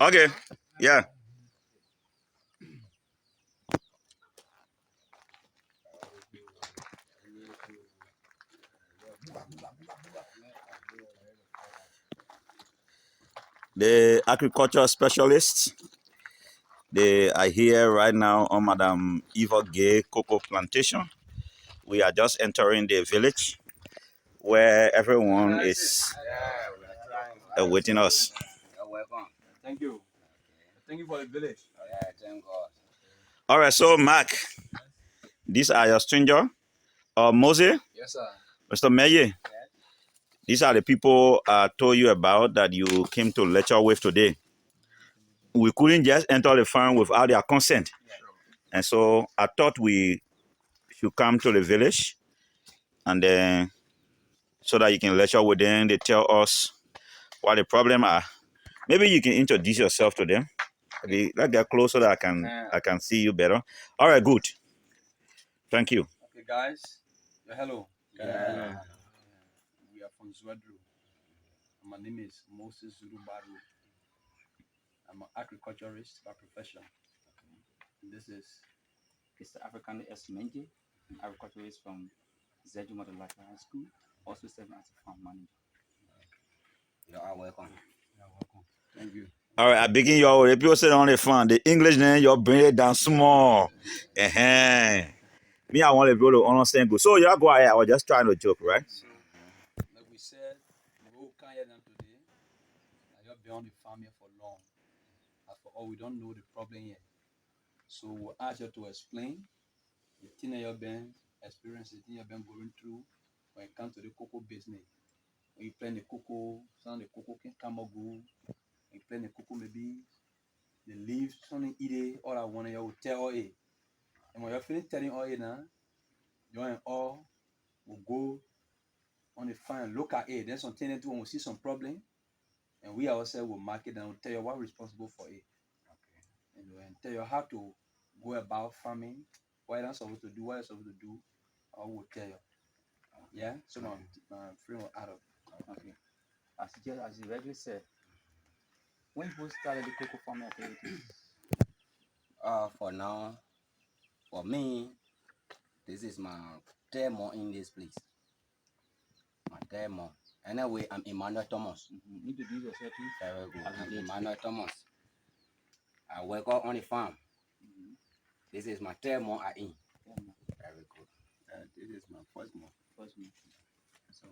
Okay. Yeah. The agriculture specialists, they are here right now on Madam Eva Gay cocoa plantation. We are just entering the village where everyone is awaiting us. You're welcome. Thank you. Thank you for the village. Yeah, thank God. All right, so Mark, these are your stranger. Moses, Yes, sir. Mr. Meye, these are the people I told you about that you came to lecture with today. We couldn't just enter the farm without their consent. And so I thought we should come to the village and then so that you can lecture with them. They tell us what the problem are. Maybe you can introduce yourself to them. Let's get close so that I can see you better. All right, good. Thank you. Okay, guys. Hello. Yeah. We are from Zwadru. My name is Moses Zurubaru. I'm an agriculturist by profession. This is Mr. African S. Menji, an agriculturist from Zedju Madalaka High School, also serving as a farm manager. You are welcome. You are welcome. Thank you. All right, I begin your people say on the phone. The English then you bring it down small. Me, I want to be able to understand good. So you go ahead. I was just trying to joke, right? So, like we said, we will come here today. You've been on the farm here for long. As for all, we don't know the problem yet. So we'll ask you to explain the thing that you've been experiencing, the thing you've been going through when it comes to the cocoa business. When you plant the cocoa, some of the cocoa can come or go. When you plant the cocoa, maybe the leaves, something eat it, all I want, you will tell all it. And when you're finished telling all it now, you and all will go on the farm and look at it. Then something that when we see some problem, and we ourselves will mark it and will tell you what responsible for it. Okay. And tell you how to go about farming, what you're supposed to do, what you're supposed to do, I will tell you. Yeah? So my friend will add up. Okay. As you regularly said, when you started the cocoa farming activities? For now, for me, this is my third month in this place. My third month. Anyway, I'm Emmanuel Thomas. Introduce yourself, please. Very good. I'm Emmanuel Thomas. I work out on the farm. This is my third month in. Very good. This is my first month. So,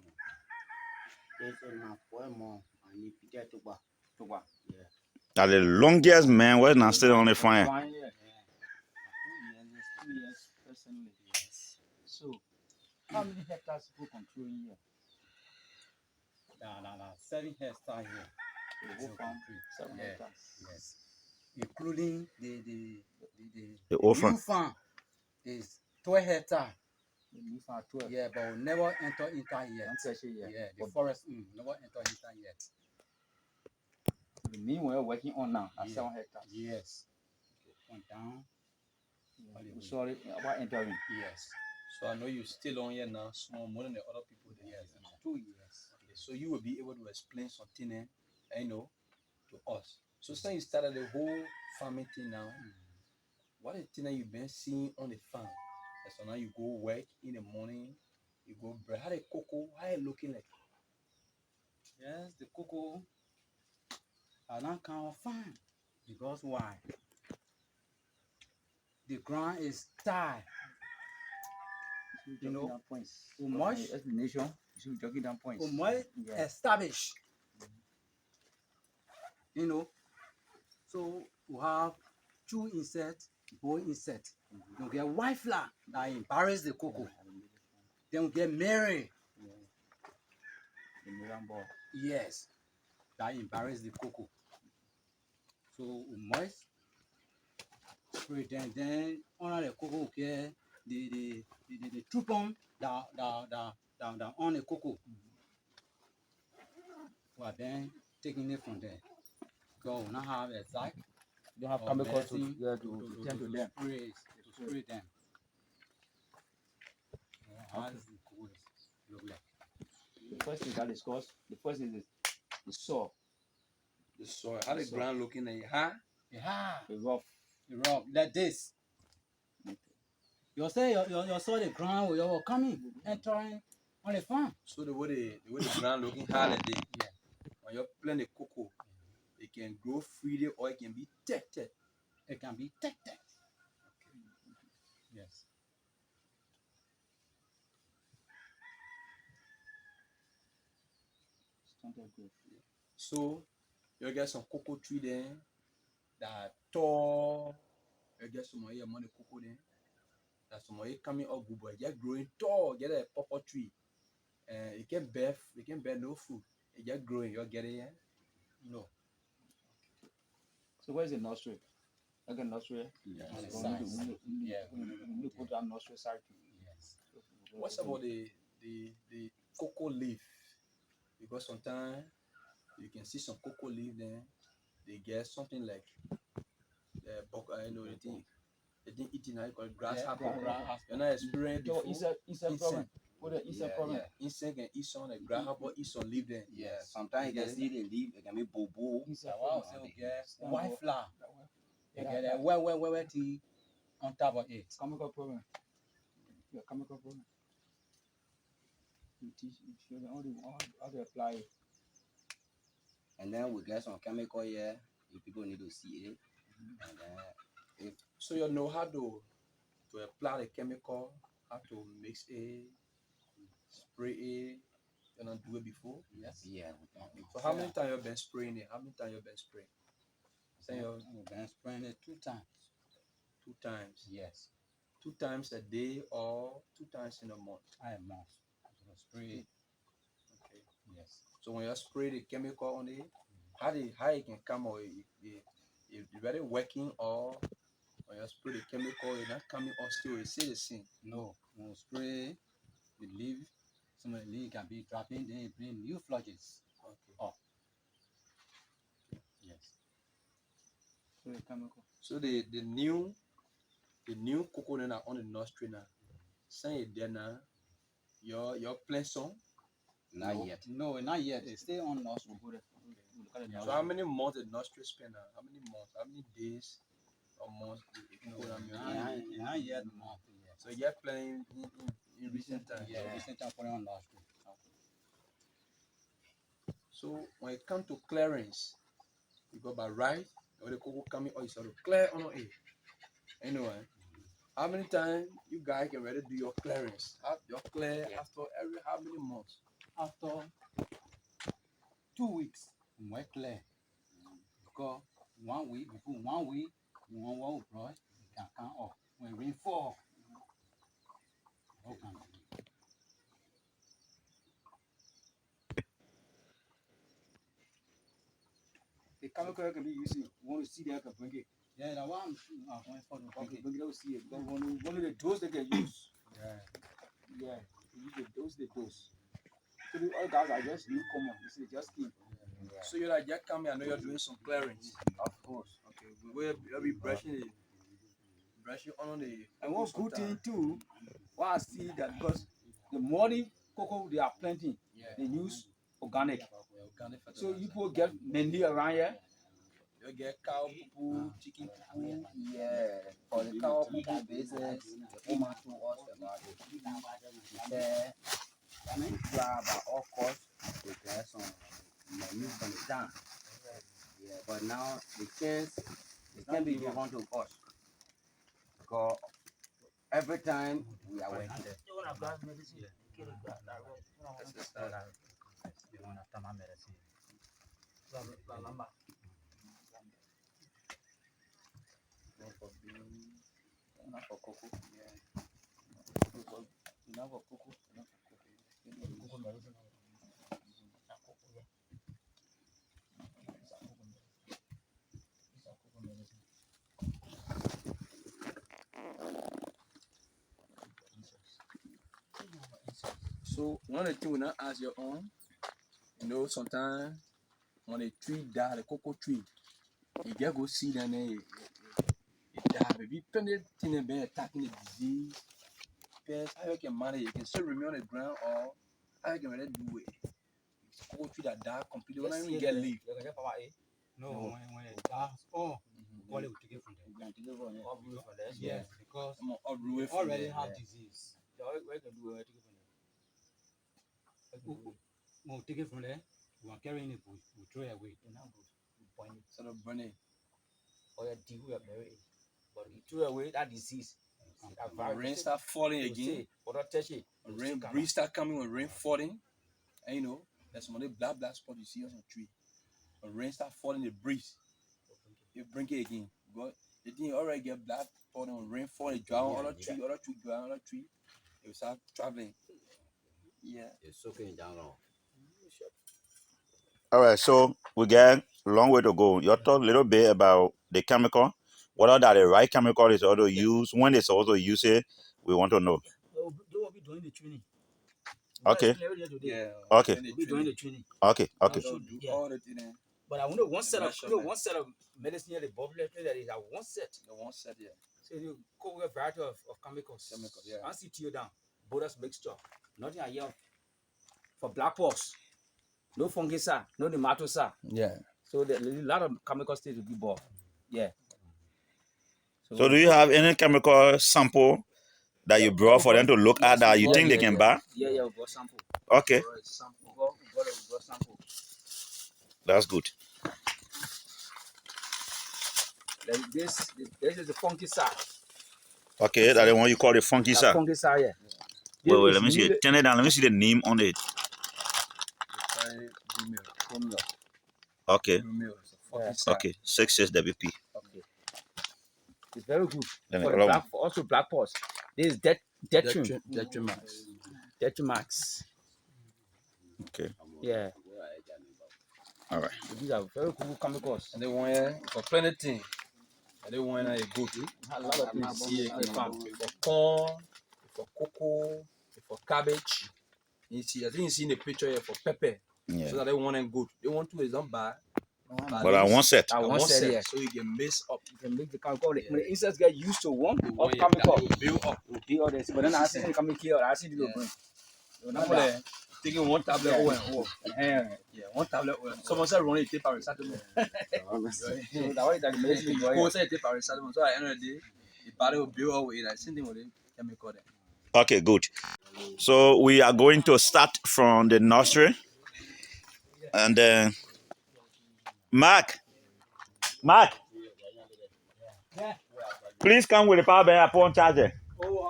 this is my fourth month. I need to get to work. Yeah. That's the longest man was not still on the farm. 2 years personally. Yes. So, how many hectares people controlling here? 7 hectares here. The whole farm, 7 hectares. Yes. Including the old new farm is 12 hectares. The new farm 12. Yeah, but we'll never enter yet. Yeah, the forest never enter yet. So the mean we're working on now at 7 hectares. Yes. Went down. Sorry, about entering. Yes. So I know you're still on here now, small more than the other people there. Yes. 2 years. Okay, so you will be able to explain something, to us. So since you started the whole farming thing now, what is the thing that you've been seeing on the farm? And so now you go work in the morning, you go bread. How the cocoa, how it looking like? Yes, the cocoa are not kind of fine. Because why? The ground is tight. Points. Much explanation. You should be jogging down points. Established. So we have 2 insects, boy insect. You get white fly that embarrass the cocoa. Then we get Mary. The million ball. Yes, that embarrass the cocoa. So we must spray then under the cocoa we get the trupon down on the cocoa. We are then taking it from there. Because we not have exact. Don't have chemicals to tend to them. Spray them. How does the cocoa look like? The first thing that is caused, the first is the soil. The soil. How the ground looking at high? Yeah, The rough. like this. You say your soil, the ground, you're coming, entering on the farm. So the way the ground looking high like this, Yeah. when you plant the cocoa, it can grow freely or it can be protected. It can be protected. Yes. Stunted growth. So you get some cocoa tree there that are tall. You get some here among the cocoa there. That some here coming up good, but just growing tall. Get a purple tree, and it can bear no fruit. It just growing. You get it here? No. So where's the nursery? Like a nursery? Yeah. On the So side. we need to put that nursery side too. Yes. What's about the cocoa leaf? Because sometimes you can see some cocoa leaf there. They get something like the thing eating. How you call it? Grasshopper. You're not experienced So before. it's a problem. What the insect problem? Insect can eat some. Like grasshopper eat some leaf there. Yeah, sometimes you can see the leaf, it can be bobo. Insect Wow, problem. so get Stem white ball. flower. You Yeah, get a wet tea on top of it. chemical problem. Yeah, chemical problem. You show them how to apply it. And then we get some chemical here. You people need to see it. And then So you know how to apply the chemical, how to mix it, spray it. You not do it before. Yes. yeah, So how many times you been spraying it? How many times you been spraying? Say you We've been spraying it 2 times. 2 times. Yes. 2 times a day or 2 times in a month. I am month. So spray it. Okay. Yes. So when you spray the chemical on it, how it can come or it very working, or when you spray the chemical, it's not coming or still it stay the same. No. When we spray the leaf, some of the leaf can be dropping, then it bring new flowers. Okay. Oh. Yes. So the chemical. So the new cocoa that are on the nursery now, say it there now, your plant some. not No. yet. No, not yet. It's still on nursery. So how many months the nursery spend now? How many months? How many days or months the cocoa that make? Not yet month. Yes. So you're planning in recent times. Yeah, recent time for on nursery. So when it comes to clearance, you go by right, or the cocoa coming or you sort of clear on it. Anyway, how many times you guys can ready do your clearance? Your clear after every how many months? After 2 weeks, we clear. Because 1 week, before 1 week, one will brush, it can come off. When rain fall, okay. The chemical can be used. You want to see that, I can bring it. Yeah, the one going for the Okay, bucket. bring it out, see it. Because one of the dose they can use. Yeah. Yeah, you use the dose. So the other guys are just newcomer. You see, just keep. So you're like, just come here, I know you're doing some clearance. Of course. Okay, we'll be brushing on the And one cocoa good thing sometime. too, what I see that because the morning cocoa they are planting, Yeah. they use organic. Yeah, organic So fertilizer. you people get mainly around here. You get cow poo, chicken poo. Yeah, for the cow people business, the woman told us about it. She said, if you are by all costs, to get some money from the town. Yeah, but now the chance it can be given to us. Because every time we are working. One for beans, enough for cocoa. Yeah. Enough for cocoa. Enough for cocoa. So one of the things we not ask your own, sometimes when the tree die, the cocoa tree, you just go see them there, it die. Maybe penalty thing and been attacking the disease. Pest, how you can manage it? You can still remain on the ground, or how you can really do it? It's cocoa tree that die completely. When I even get leaf. No, when that's all, we take it from there. You can take it from there. Yes, because I'm up the we way from already there. have disease. When we take it from there, we are carrying it, we throw it away. Instead of burning. Or you dig where bury it. But you throw away that disease. When rain start falling again, when rain breeze start coming, when rain falling, and you know, there's some of the black spot you see on the tree. When rain start falling, the breeze, you bring it again. But the thing already get black spot, when rain fall, it dry on other tree, dry on other tree, it will start traveling. Yeah. It's soaking down long. All right, so we get a long way to go. You talk a little bit about the chemical, whether that the right chemical is also used, when it's also used, we want to know. They will be doing the training. Okay. Yeah. Okay. We'll be doing the training. Okay. So do all the thing. But I know one set of medicine here, the bubble that is at one set. The one set, yeah. So you cook with a variety of chemicals. Yeah. And CTO down. Bonus mixture. Nothing I hear for black pox. No fungicide, no nematocide. Yeah. So there's a lot of chemical states to be bought. Yeah. So do you have any chemical sample that you brought for them to look at that you think they can buy? Yeah, we got sample. Okay. We got sample. That's good. Like this is the fungicide. Okay, that's the one you call the funky side. Fungicide, yeah. Wait, let me see it. Turn it down. Let me see the name on it. Okay. Okay. 66WP. Okay. It's very good. Then For the the other also black pots. This is Detrimax. Okay. Yeah. All right. So these are very cool chemicals. And they want for plenty things. And they want a good. A lot of things See on the farm. for corn, for cocoa, for cabbage. You see, I think you see in the picture here for pepper. Yeah. So that they want them good. They want to is not bad. But I want set. I One want set, yeah. so you can mix up. You can make the chemical. When the insects get used to one One, chemical, that will build up. will be all this. But then I see them coming here. I see the bring. Taking one tablet over and over. Yeah, one tablet over. Someone said running tape paracetamol. So that way that makes me go. Someone said tape paracetamol. So at the end of the day, the body will build up with it. Like same thing with the chemical there. Okay, good. So we are going to start from the nursery. And then Mark, please come with the power bank upon charger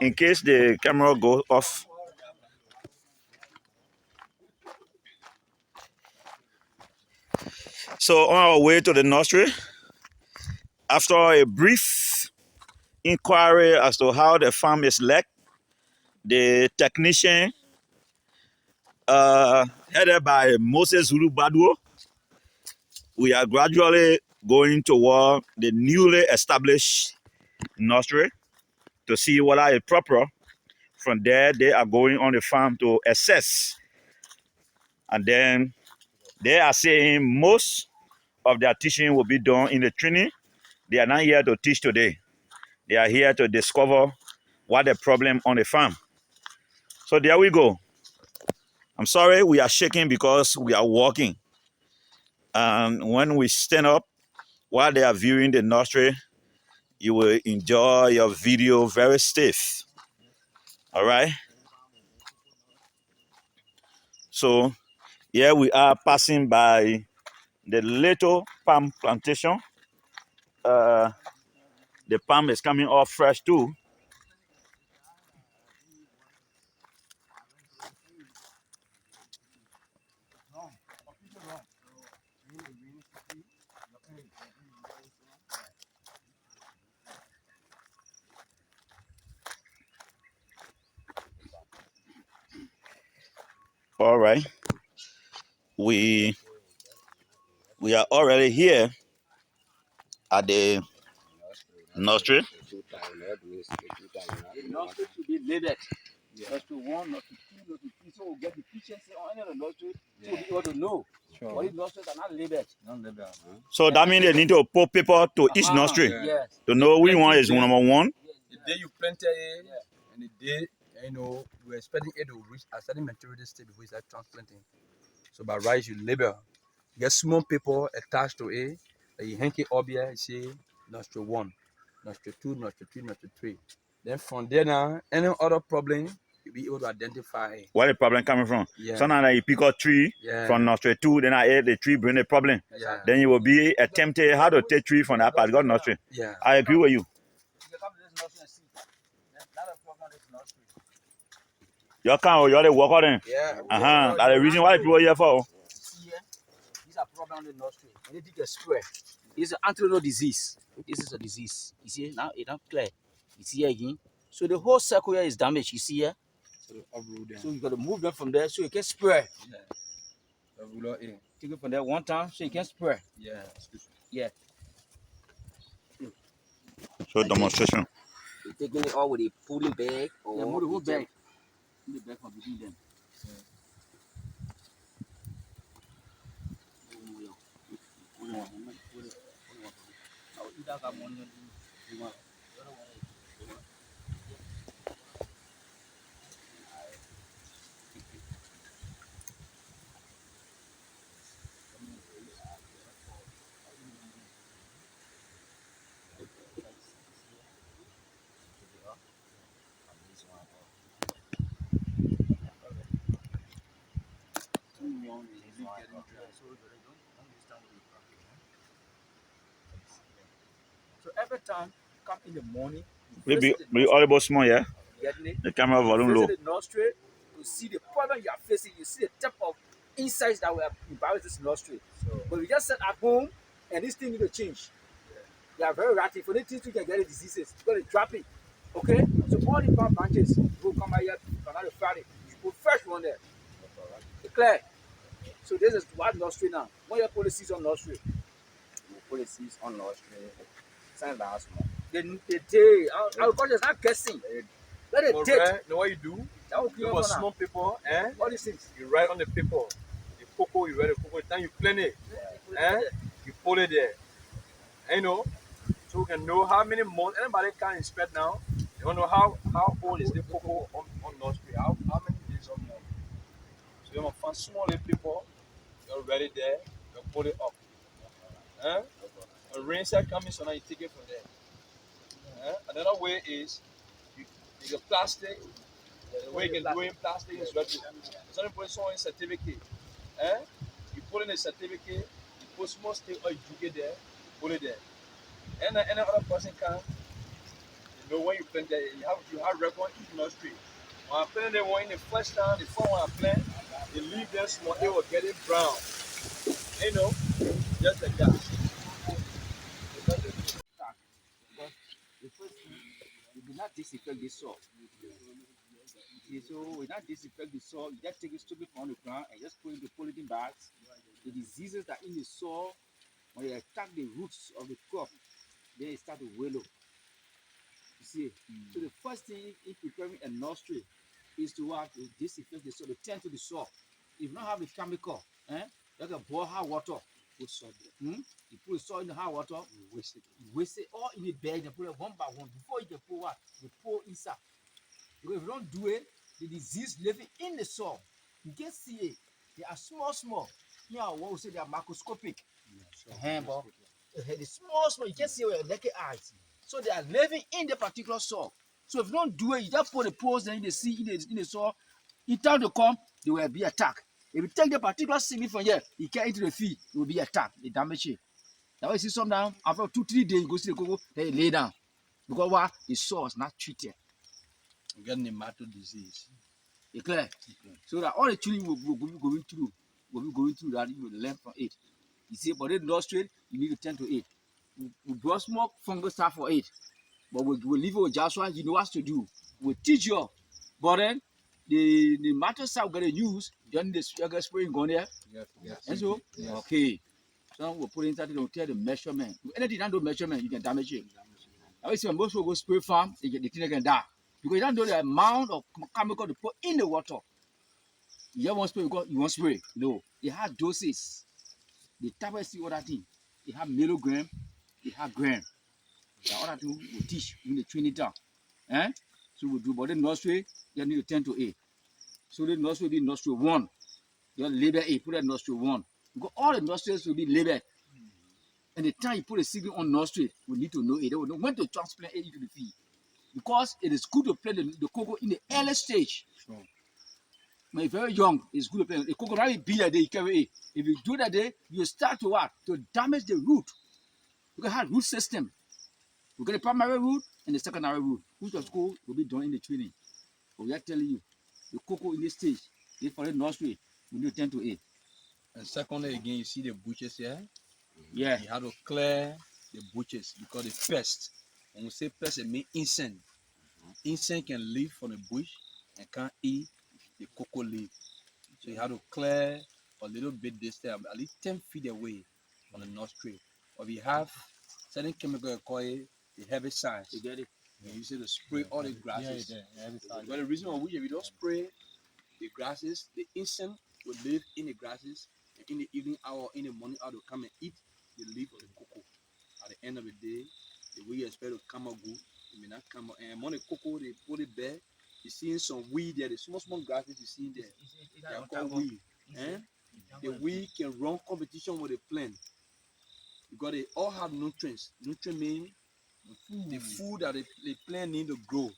in case the camera goes off. So on our way to the nursery, after a brief inquiry as to how the farm is led, the technician headed by Moses Zulu Badwo, we are gradually going toward the newly established nursery to see whether it's proper. From there, they are going on the farm to assess. And then they are saying most of their teaching will be done in the training. They are not here to teach today. They are here to discover what the problem on the farm. So there we go. I'm sorry we are shaking because we are walking. And when we stand up while they are viewing the nursery, you will enjoy your video very stiff. All right? So here we are passing by the little palm plantation. The palm is coming off fresh too. All right. We are already here at the nursery. The nursery should be labeled. Nursery 1, nursery 2, nursery 3. So we'll get the pictures on any of the nursery. So we'll be able to know. Sure. But these nurseries are not labeled. So that means they need to put paper to each nursery Yes. to know which one is number one. The day you planted it, and the day, we're expecting it to reach a certain maturity state before you start transplanting. So by rice, you label. Get small paper attached to it, You hang it up here, you see nostril 1, nostril 2, nostril 3, nostril 3. Then from there now, any other problem, you'll be able to identify it. Where the problem coming from? Yeah. Sometimes like, you pick up tree from nostril 2, then I hear the tree bring the problem. Yeah. Then you will be attempting how to take tree from that particular nostril. Yeah. I agree with you. You can come to this nostril and see. Not a problem on this nostril. You can't, you already work on them. Yeah. That's the reason why people here for. See here? These are problem on the nostril. And they dig a square. This is an anthrax disease. This is a disease. You see, now it's not clear. You see here again. So the whole circle here is damaged. You see here? So you got to move them from there so you can spread. Yeah. Take it from there one time so you can spread. Yeah. Yeah. So demonstration. You're taking it all with a pulling bag or Yeah, move the whole bag. Move the bag from between them. So every time you come in the morning, you Maybe visit the nostril, all about small, yeah? getting it? The camera volume low. Visit the nostril to see the problem you are facing. You see the type of insects that will embarrass this nostril. But you just sit at home and this thing need to change. They are very ratty. For the things you can get the diseases, you got to drop it. Okay? So all the palm branches will come out here from out the Friday. You put fresh one there. Clear. So this is what nostril now. What your policies on nostril? Policies on nostril. Sign last month. The day. Our culture is not guessing. Let it take. Right, know what you do? That will You clear got for now. small paper, All these things. you write on the paper. The cocoa, you write the cocoa. The time you clean it, you pull it there. And you know, so we can know how many months. Anybody can inspect now. They want to know how old is the cocoa on nostril. How many days or months. So you want to find small little paper. You write it there. You pull it up. A rain set coming, so now you take it from there. Another way is you plastic. The way you can do it in plastic is what you put someone in certificate. You put in a certificate, you put small stick or you get there, put it there. And any other person can, you know, when you plant there, you have record each nostril. When I plant them one in the first time, the first one I plant, you leave them small, they will get it brown. You know, just like that. The first thing, you do not disinfect the soil. Okay, so we not disinfect the soil, you just take it straight from the ground and just put it in the polythene bags. The diseases that are in the soil, when they attack the roots of the crop, then it start to wallow. You see, so the first thing in preparing a nostril is to have to disinfect the soil, to tend to the soil. If you don't have a chemical, you can boil hot water. Put salt there. You put the soil in the hot water, you waste it all in the bag and put it one by one. Before you can pour what? You pour inside. Because if you don't do it, the disease living in the soil, you can see it. They are small. You know what we say they are macroscopic. The small, you can see with your naked eyes. So they are living in the particular soil. So if you don't do it, you just put the pores in the sea in the soil. In time to come, they will be attacked. If you take the particular seed from here, you get into the field, it will be attacked. They damage it. Now you see sometimes after 2-3 days, you go see the cocoa, then you lay down. Because why? The soil is not treated. You get nematode disease. You clear? So that all the children will be going through that, you will learn from it. You see, but in nostril, you need to tend to it. We brought small fungus stuff for it. But we'll leave it with Joshua, you know what to do. We'll teach you. But then the matter stuff we're gonna use, then the spray going there. And so okay. So we'll put inside, don't tell the measurement. Anything that do measurement, you can damage it. I always say when most people go spray farm, the thing can die. Because you don't know the amount of chemical to put in the water. You just want spray because you want spray. No. They have doses. The type of see other thing. They have milligram, they have gram. The other thing we teach when they train it down. So we do, but the nostril, you need to 10 to 8. So the nostril will be nostril 1. You label 8, put that nostril 1. Because all the nostrils will be labeled. And the time you put a seedling on nursery, we need to know it. They will know when to transplant it into the field. Because it is good to plant the cocoa in the early stage. Sure. When you're very young, it's good to plant. The cocoa might be that day, you carry it. If you do that day, you start to what? To damage the root. You can have root system. You get the primary root and the secondary root. Which of school will be done in the training. But we are telling you, the cocoa in this stage, if for the nursery, we need to tend to it. And secondly, again, you see the bushes here. Yeah. You have to clear the bushes because the pest. When we say pest, it means insect. Insect can live from the bush and can't eat the cocoa leaf. So you have to clear a little bit this time, at least 10 feet away from the nursery. Or we have certain chemical called the herbicide. You get it? We use it to spray all the grasses. But the reason why we don't spray the grasses, the insect will live in the grasses, and in the evening hour, in the morning hour, to come and eat the leaf of the cocoa. At the end of the day, the way you expect to come out good, it may not come out. And when the cocoa, they put it bare, you see some weed there, the small grasses you see there, they are called weed. And the weed can run competition with the plant because they all have nutrients. Nutrient means the food that the plant need to grow.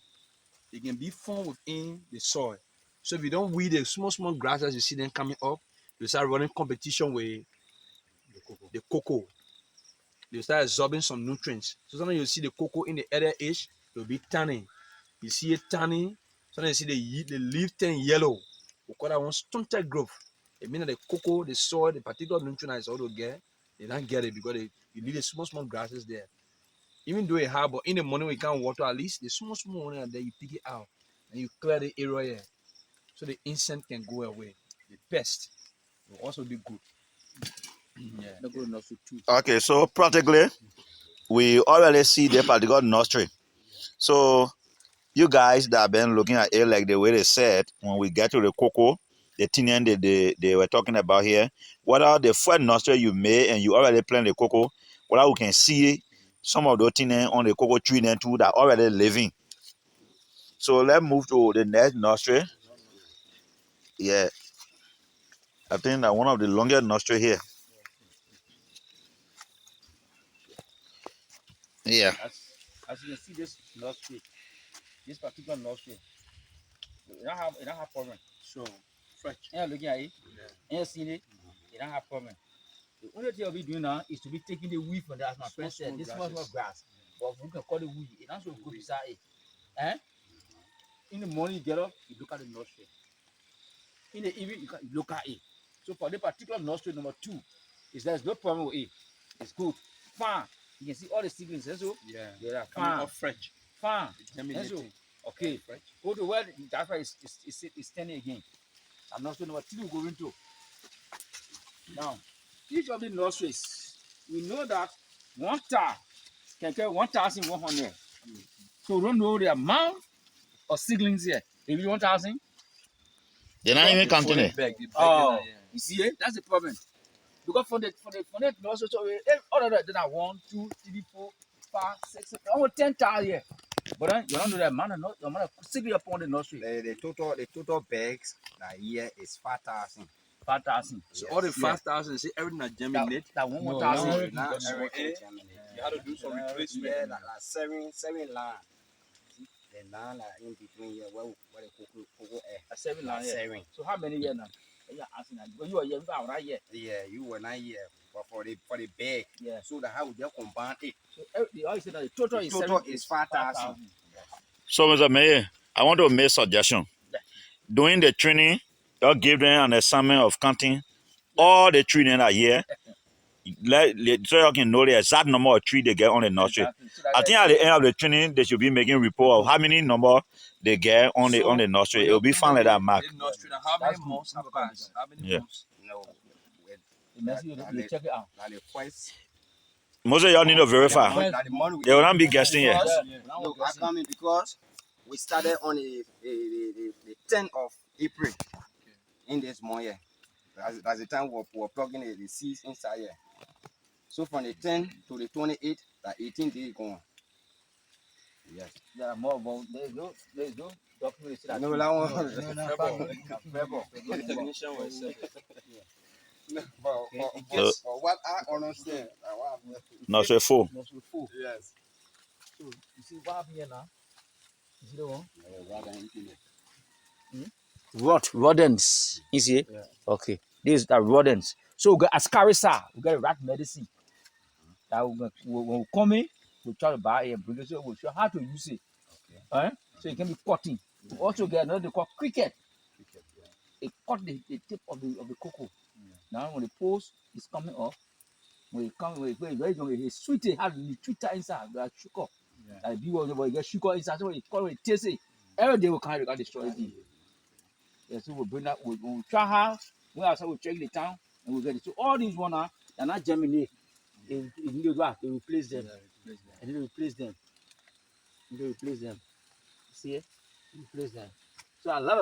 It can be found within the soil. So if you don't weed the small grasses you see them coming up, you start running competition with the cocoa. They start absorbing some nutrients. So sometimes you see the cocoa in the other age, it will be tanning. You see it tanning. Sometimes you see the leaf turn yellow. We call that one stunted growth. It means that the cocoa, the soil, the particular nutrient is all to get, they don't get it because you need the small grasses there. Even though it hard, but in the morning we can't water, at least the small one and then you pick it out and you clear the area here. So the insect can go away. The pest will also be good. Okay, so practically, we already see the particular nursery. So you guys that have been looking at it like the way they said, when we get to the cocoa, the thing they were talking about here, what are the first nursery you made and you already plant the cocoa, what we can see some of those things on the cocoa tree and too that already living. So let's move to the next nursery. Yeah, I think that one of the longest nursery here. Yeah. As you can see, this nursery, this particular nursery, it don't have problem. So fresh. And looking at it, and seeing it, it don't have problem. The only thing I'll be doing now is to be taking the weed from that, as my friend said, this small grass. But we can call it weed. It also good beside it. Eh? In the morning, you get up, you look at the nursery. In the evening, you look at it. So for the particular nursery number 2, is there's no problem with it. It's good. Fine. You can see all the seedlings. So Yeah. they are Coming fine. up fresh. Fine. Germinating. Okay. Fresh. Go to where that's why it's standing again. I'm nursery number 3 we're going to. Now, each of the nurseries, we know that one tar can get 1,100. So we don't know the amount of seedlings here. Maybe 1,000. They're not even counting it. Oh, you see it? That's the problem. Because for the nursery, so all of that, then I 1, 2, 3, 4, 5, 6, 7, almost 10,000 here. But then you don't know the amount of seedling upon the nursery. The total bags that year is 5,000. 5,000. So all the 5,000, see everything that germinate. That 1,000. Not So, everything you germinate. have to do some replacement. Yeah, like 7 line. The line like in between here where the cocoa A 7 line here. 7. So how many years now? Yeah, asking that. But you are here, right here. Yeah, you were not here. But for the bag, Yeah. so that how we just combine it. So they always say that the total The is total 7, is 5,000. So, Mr. Mayor, I want to make a suggestion. During the training, you give them an assignment of counting all the trees that are here. So you can know the exact number of trees they get on the nursery. Exactly. So I think at the end of the training, they should be making report of how many number they get on the nursery. It will be fun like that, Mark. How many months have passed? How many Yeah. months? No, you check it out. like the first. Most of y'all need to verify. Like the money we They will not be guessing here. Yeah. No, I come in because we started on the 10th of April in this month here. That's the time we were plugging the seeds inside here. So from the 10th to the 28th, that 18 days gone. Yes. There are more, but there's no document. No, that one. The technician will say. For what I understand, No, so full. That's with full. yes. So you see what happened here now? You see the one? Rodents. You see? Yeah. Okay. These are rodents. So we got ascarisa, we got rat medicine. That when we come in, we try to buy it, bring it, so we'll show how to use it. Okay. So it can be cutting. We also get another they call cricket. It cut the tip of the cocoa. Now when the post is coming off, when it comes, when it's very young, it's sweet, it has the sweeter inside, like sugar. Like big one, but you get sugar inside, so it cut, it tastes it. Every day we can't destroy it. Yeah, so we'll bring that, we'll try how, we also will check the town, and we'll get it. So all these one are, they're not germinate. If you need to they replace them. And then replace them. See it? Replace them. So a lot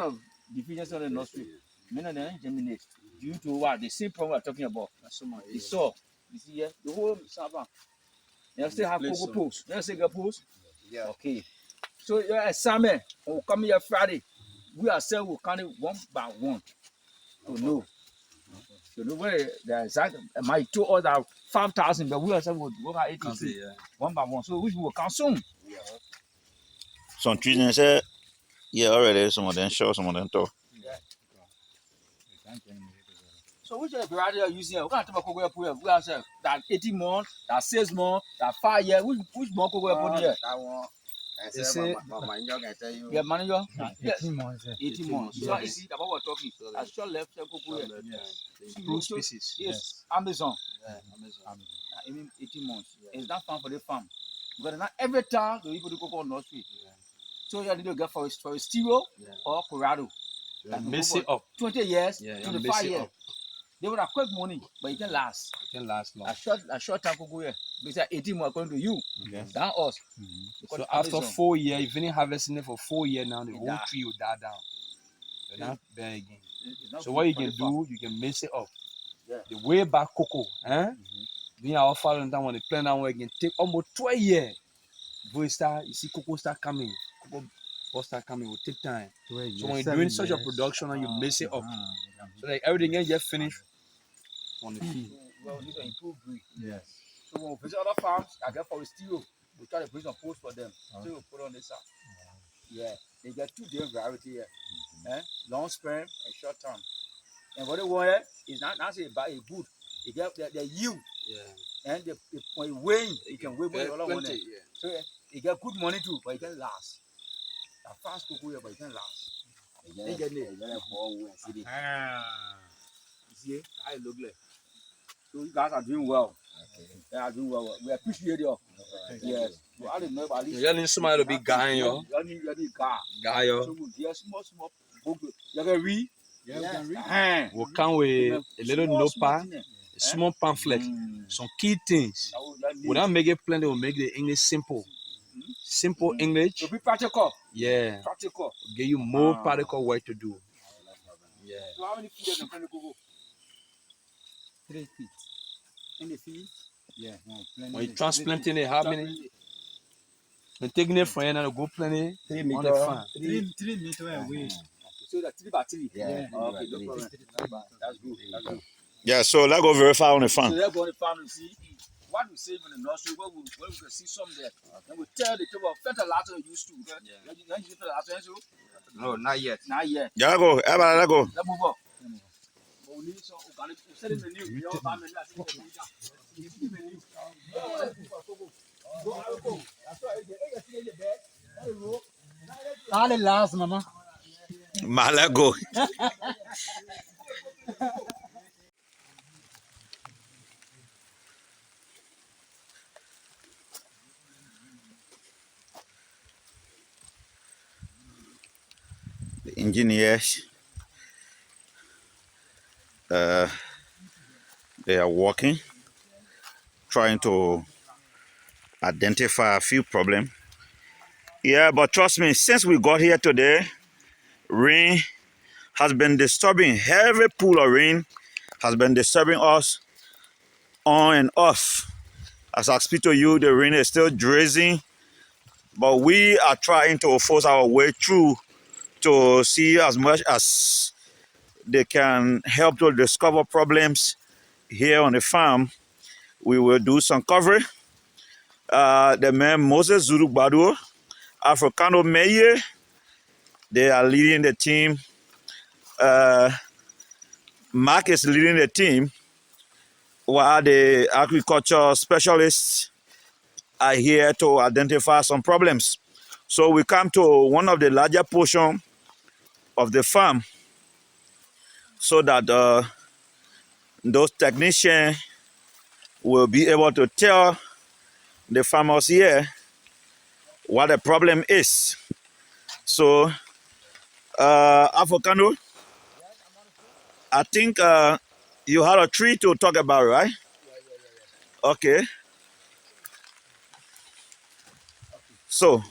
of deficiencies in the nursery. Many of them germinate due to what the same problem we're talking about. The soil. You see here, the whole savannah. You still have cocoa posts. You still get posts? Yeah. Okay. So your assignment will come here Friday. We ourselves will count it one by one to know. To know where the exact my two other 5,000, but we ourselves will work out 83 one by one. So which we will count soon. Some trees say, yeah, already. Some of them show, some of them talk. So which of the variety are you using? We're going to talk about cocoa here. We ourselves that 18 months, that 6 months, that 5 years. Which more cocoa put here? That one. I They said, say- my manager can tell you. Yeah, manager. Yes. 18 months. 18 months. So you see, that's what we're talking. I short left cocoa here. Improved species. Yes, Amazon. Amazon. Even 18 months. It's not farm for the farm. Because not every time the people do cocoa nursery. So you need to get for a stereo or Colorado. Like Mess go it for up. 20 years, Yeah, 25 years. They would have quick money, but it can last. It can last long. A short time cocoa here. Because 18 months according to you. Yes. Than us. Because So after Amazon, 4 years, if you didn't harvesting it for 4 years now, the It whole die. tree will die down. You're not there again. it's not So good what you for can the farm. do, you can mix it up. Yeah. The way back cocoa, doing our following time when they plant that one, it can take almost 12 years. Before it start, you see cocoa start coming. Cocoa bud start coming, it will take time. So when you're doing such a production and you mix it up, so that everything can get finished on the field. Well, these are improved breed. Yes. So when we visit other farms, I get for a stereo. We try to bring some posts for them. So we put on this side. Yeah. They get two different variety here. Long sperm and short term. And what they want here is not say buy a good. They get their yield. Yeah. And when you weigh, you can weigh what the other one. Plenty, So you get good money too, but it can last. A fast cocoa here, but it can last. They get it. You see how it look like. So you guys are doing well. They are doing well. We appreciate you. Yes. So I didn't know about this. You need somebody to be guiding you. You need guy. Guy you. So we get small book. You can read. Yeah. Will come with a little notepad, thing there. a small pamphlet, some key things. You We don't make it plain, we will make the English simple. Simple English. to be practical. Yeah. Practical. Give you more practical work to do. Yeah. So how many feet you can go? 3 feet. In the field? Yeah. When you transplanting it, how many? When taking it from here now, go plant it 3 on the meters. farm. 3 meters away. So that's 3 by 3. Yeah. Okay, no problem. That's good. That's good. Yeah, so let's go very far on the farm. So they're going to farm and see what we save in the nursery, where we can see some there. And we tell the people fertilizer you used to. You use fertilizer, so No, not yet. not yet. Yeah, let's go. Everybody, let's go. Let's move up. But we need some organic. We set in the new. We all buy menu. I think the menu. All the last, mama. Ma, let's go. The engineers, they are working, trying to identify a few problems. Yeah, but trust me, since we got here today, rain has been disturbing. Heavy pool of rain has been disturbing us on and off. As I speak to you, the rain is still drizzling, but we are trying to force our way through to see as much as they can help to discover problems here on the farm, we will do some coverage. The man Moses Zulu Badu, Africano Meye, they are leading the team. Mark is leading the team, while the agriculture specialists are here to identify some problems. So we come to one of the larger portion of the farm so that those technicians will be able to tell the farmers here what the problem is. So, Avocado, I think you had a tree to talk about, right? Okay. So,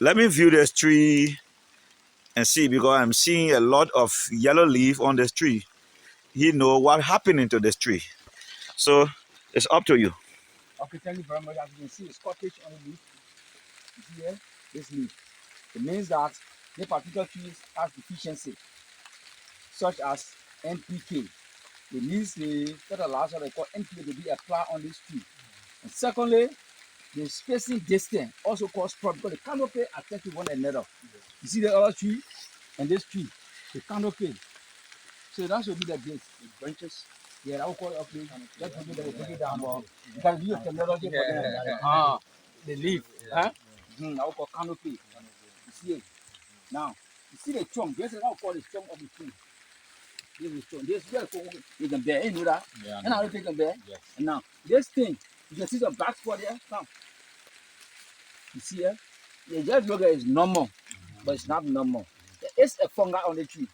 let me view this tree and see, because I'm seeing a lot of yellow leaf on this tree. He know what happening to this tree. So, it's up to you. Okay, thank you very much. As you can see, the Scottish on the leaf. You see here, this leaf. It means that the particular tree has deficiency, such as NPK. It needs the fertilizer they call NPK to be applied on this tree. And secondly, the spacing distance also causes problem because the canopy attached to one another. You see the other tree and this tree, the canopy. So that should be the base, the branches. Yeah, I will call it okay. Let's break it down. But you can use terminology for them. The leaf. Huh? I will call canopy. You see it? Now, you see the trunk. This is what I call the trunk of the tree. This is trunk. This is where you can bear. You know that? Yeah. And how you can bear? Yes. And now, this thing, you can see some black spot there. Come. You see here? The just look at it is normal, but it's not normal. There is a fungi on the tree.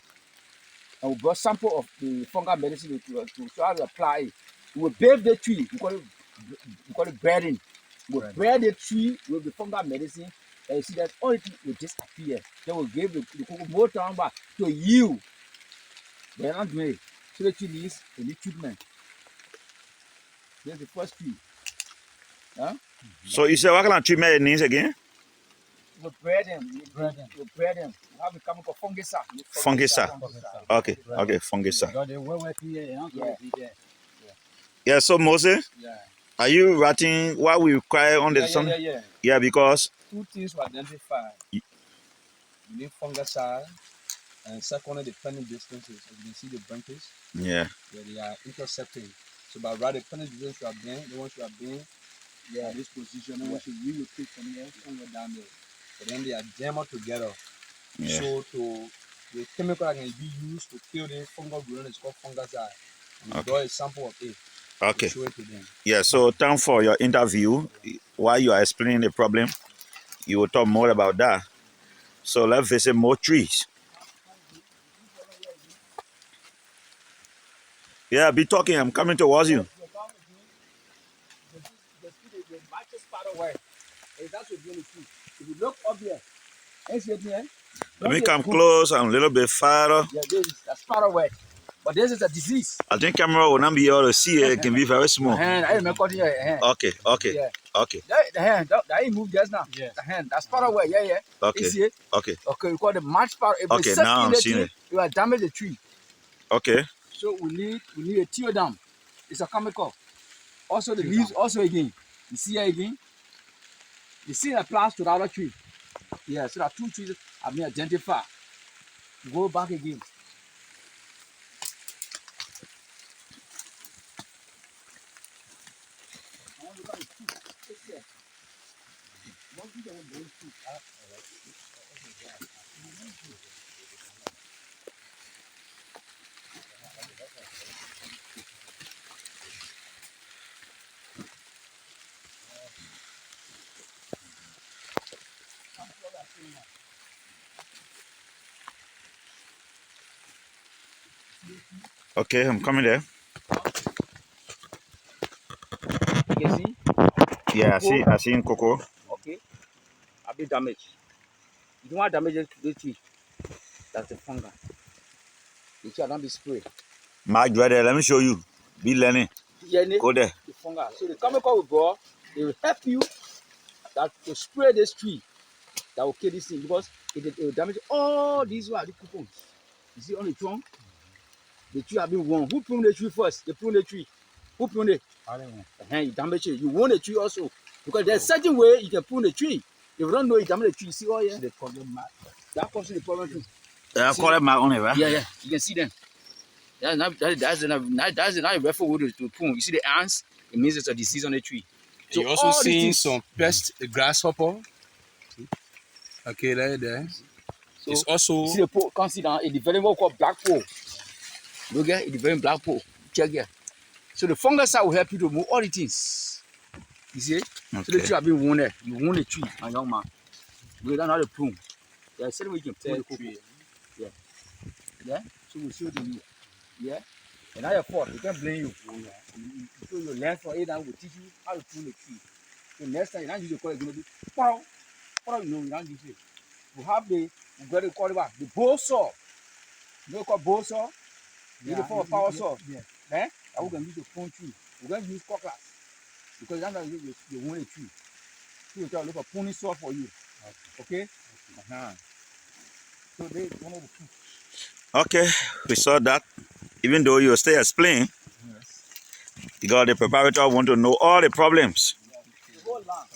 And we brought sample of the fungal medicine to show how to apply it. We will bathe the tree. We call it breading. We bread the tree with the fungal medicine. And you see that all it will disappear. Then we'll give the cocoa more time back to yield. They're not doing it. So the tree needs a new treatment. There's the first tree. Huh? So you say what kind of treatment it needs again? We bread them. We bread them. We have a chemical fungicide. Fungicide. Okay, okay, fungicide. Yeah. Yeah, so Moses, are you writing what we require on the song? Yeah, because 2 things to identify. You need fungicide, and secondly, the planting distances. As you can see, the branches. Yeah, they are intercepting. So by right, the planting distance you are being, the ones you are being, at this position, the ones you relocate from here somewhere down there. But then they are jammed together. yeah. So the chemical that can be used to kill the fungal growth is called fungicide. And we draw a sample of it. Okay. To show it to them. Yeah, so time for your interview. While you are explaining the problem, you will talk more about that. So let's visit more trees. Yeah, be talking. I'm coming towards you. The matches part away. That's what you see. If you look up here, Let me come close. I'm a little bit farther. Yeah, this is a spider web. But this is a disease. I think camera will not be able to see it. It can be very small. I remember your hand. Okay, okay, Yeah. okay. The hand, that move just now. Yeah. The hand, that's spider web. Yeah. Okay. You see it? Okay. Okay, we call the match spider. If okay, now I'm seeing it. You are damage the tree. Okay. So we need a theodam. It's a chemical. Also the leaves also again. You see here again? The seed applies to the other tree. Yeah, so that 2 trees have been identified. Go back again. Okay, I'm coming there. You can see? Yeah, I see in cocoa. Okay. A bit damaged. You don't want damage to the tree. That's the fungi. You cannot be sprayed. My brother, let me show you. Be learning. Go there. The fungi. So the chemical we brought, it will help you to spray this tree that will kill this thing because it will damage all these the coupons. You see on the trunk? The tree have been wound. Who pruned the tree first? They pruned the tree. Who pruned it? You damage it. You wound the tree also. Because there's certain way you can prune the tree. If you don't know it, damage the tree. See all here? The problem mark. That causes the problem too. I call it my own, right? Yeah. You can see them. That's another reference way to prune. You see the ants? It means it's a disease on the tree. So you also seeing some pest, the grasshopper. Okay, there. So It's also you see the pole, can't see down. It developed what we call black pole. Look at it developing black pole. Check here. So the fungicide will help you to move all the things. You see? Okay. So the tree have been wounded. You wound the tree, my young man. We don't know how to prune. There are certain way you can prune the cocoa. Yeah. So we show you. Yeah. And now your fault. We can't blame you. So you learn from it and we'll teach you how to prune the tree. So next time you don't use the call, it's gonna be pow. You know, you don't use it. We have we got to call it back. The bow saw. You know called bow saw? You know for a power saw. Yeah. That we're gonna use the prune tree. We're gonna use cutlass. Because that's how you wound a tree. So we try to look for pruning saw for you. Okay? So they one of the two. Okay, we saw that. Even though you still explain, because the preparator want to know all the problems. The whole land.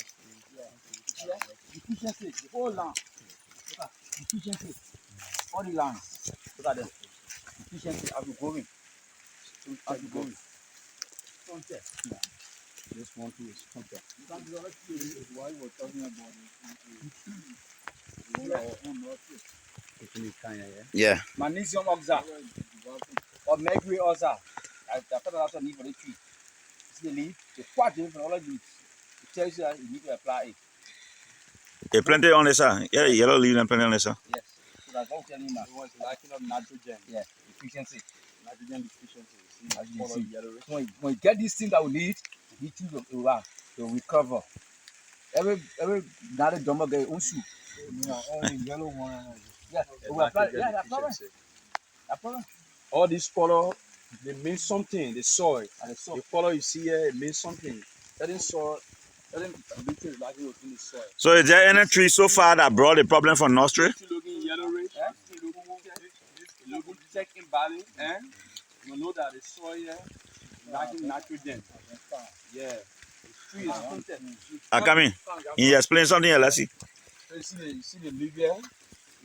Yeah. Efficiency. The whole land. Look at efficiency. All the lands. Look at them. Efficiency as we going. As we going. Contact. Yeah. This one too is contact. You can't do that. Why we're talking about it. Yeah. Magnesium oxide or mercury oxide. That's what I need for the tree. See the leaf? The part from all of leaves. It tells you that you need to apply it. A plenty on the side. Yeah, yellow leaf and plenty on the side. Yes. So that's what I'm telling you now. It was lacking of nitrogen. Yeah. Efficiency. Nitrogen deficiency. As you see. When you get these things that we need to recover. Every another dumber get own shoe. Only yellow one. Yeah. That's problem. all this color, they mean something. The soil, the color you see here, it means something. Certain soil, certain conditions is likely within the soil. So is there any tree so far that brought the problem for nursery? Looking yellowish, looking thick in body, and you know that the soil here lacking nitrogen. Yeah, the tree is stunted. I come in. You explain something here, let's see. So you see the leaf here?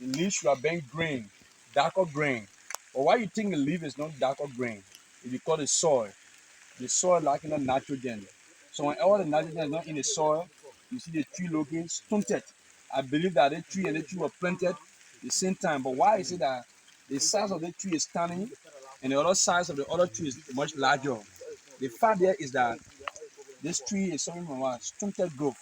The leaf should have been green, darker green. But why you think the leaf is not darker green? It's because the soil lacking the nitrogen. So when all the nitrogen is not in the soil, you see the tree looking stunted. I believe that the tree and the tree were planted the same time. But why is it that the size of the tree is tiny and the other size of the other tree is much larger? The fact there is that this tree is something from a stunted growth.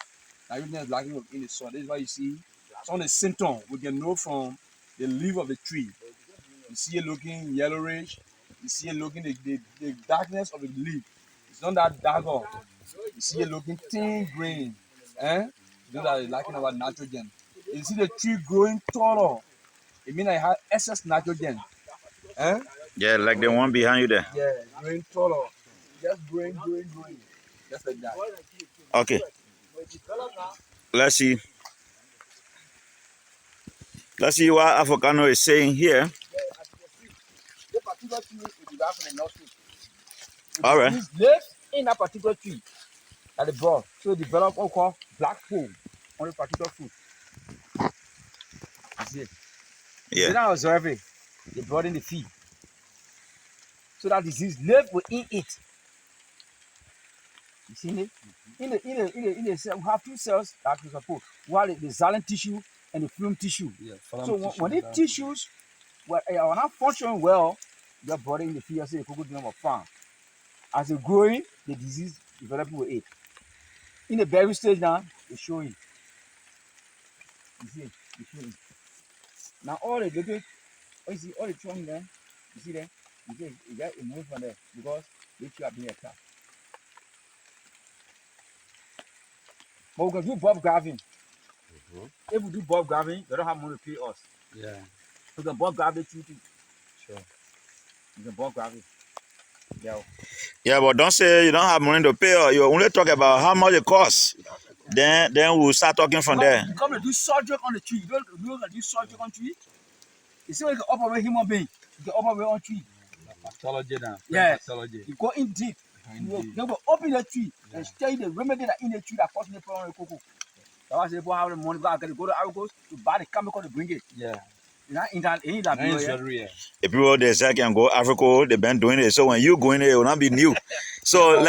Nitrogen is lacking in the soil. This is why you see some of the symptoms we can know from the leaf of the tree. You see it looking yellowish. You see it looking the darkness of the leaf. It's not that darker. You see it looking thin green. You know that it's lacking about nitrogen. You see the tree growing taller. It means it has excess nitrogen. Yeah, like the one behind you there. Yeah, growing taller. Just growing. Just like that. Okay. Let's see. Let's see what Africano is saying here. The particular tree will develop from the nursery. All right. It's live in that particular tree that they brought. So it develop what we call black pole on the particular fruit. You see it? Yeah. They don't observe it. They brought in the feed. So that disease live within it. You see it? In the cell, we have two cells that we suppose. We have the xylem tissue and the phloem tissue. Yeah, so when these tissues are not functioning well, they're brought in the feed. I say the cocoa of farm. As it's growing, the disease developing with it. In the berry stage now, it's showing. You see, it's showing. Now all the little, you see all the trunk there, you see there, you see it got removed from there because they should have been attacked. But we can do bulb graving. If we do bulb graving, they don't have money to pay us. Yeah. We can bulb grab the tree too. Sure. We can bulb grab it. Yeah. Yeah, but don't say you don't have money to pay, or you only talk about how much it costs. Then we'll start talking from there. You come to do surgery on the tree. You don't do surgery on tree. You see when you can operate human being, you can operate on tree. Pathology now. Yes. Pathology. You go in deep. Indeed. You will open the tree and Yeah. study the remedy that in the tree that causes the problem with cocoa. That's why people have the money go to Argos to buy the chemical to bring it. Yeah. In that That is very rare. The people they say can go Africa, they've been doing it. So when you go in there, it will not be new. So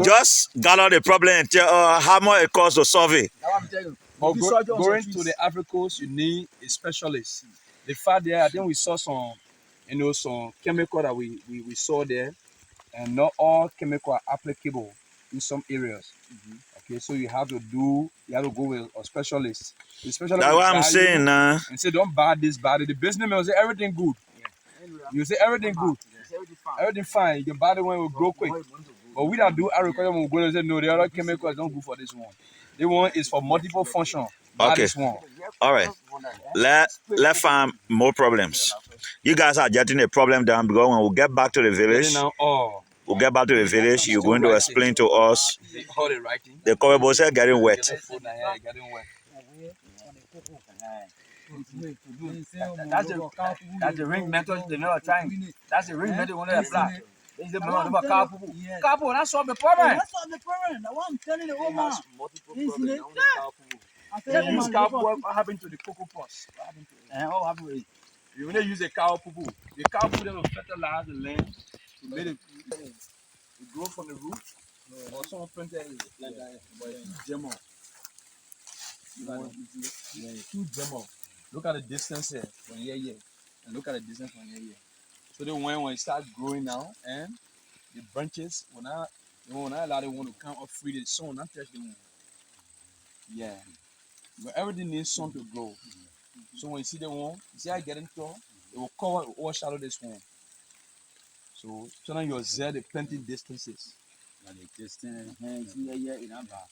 just gather the problem and tell how much it costs to solve it. That's what I'm telling you. But You saw Johnson going trees. to the Africas, you need a specialist. The fact there, I think we saw some, some chemical that we saw there, and not all chemical are applicable in some areas. Okay, so you have to go with a specialist. The specialist That's will what I'm guide saying you now. and say, don't buy this, buy it. The businessman will say everything good. You say everything good, everything fine. You can buy the one will grow quick. But we that do agriculture, we go and say no, the other chemicals don't good for this one. The one is for multiple function. Buy Okay. this one. All right. Let farm more problems. You guys are getting a problem down because when we get back to the village, Now, we'll get back to the village. You're going to explain to us all the writing. the cover are getting wet. Getting wet. That's the ring method they're not trying. That's the ring method when they apply. They say, "Mama, car poop." Car poop, that's solve the problem. That's not the problem. That's what I'm telling the woman. I They said, use woman, cow look poo. up. What happened to the cocoa pods? What happened to it? What happened with it? You when they use a cow poo, the cow poo then will fertilize the land to make it grow from the root. Or someone planted it like that, but it's too gem. Yeah, too gem. Look at the distance here from here, and look at the distance from here. So then when it starts growing now, and the branches when I allow the one to come up free, the sun not touch the one. Yeah, but everything needs sun to grow. So when you see the one, you see how it getting tall, it will cover, it will overshadow this one. So now you observe the planting distances. Like the distance, in our back.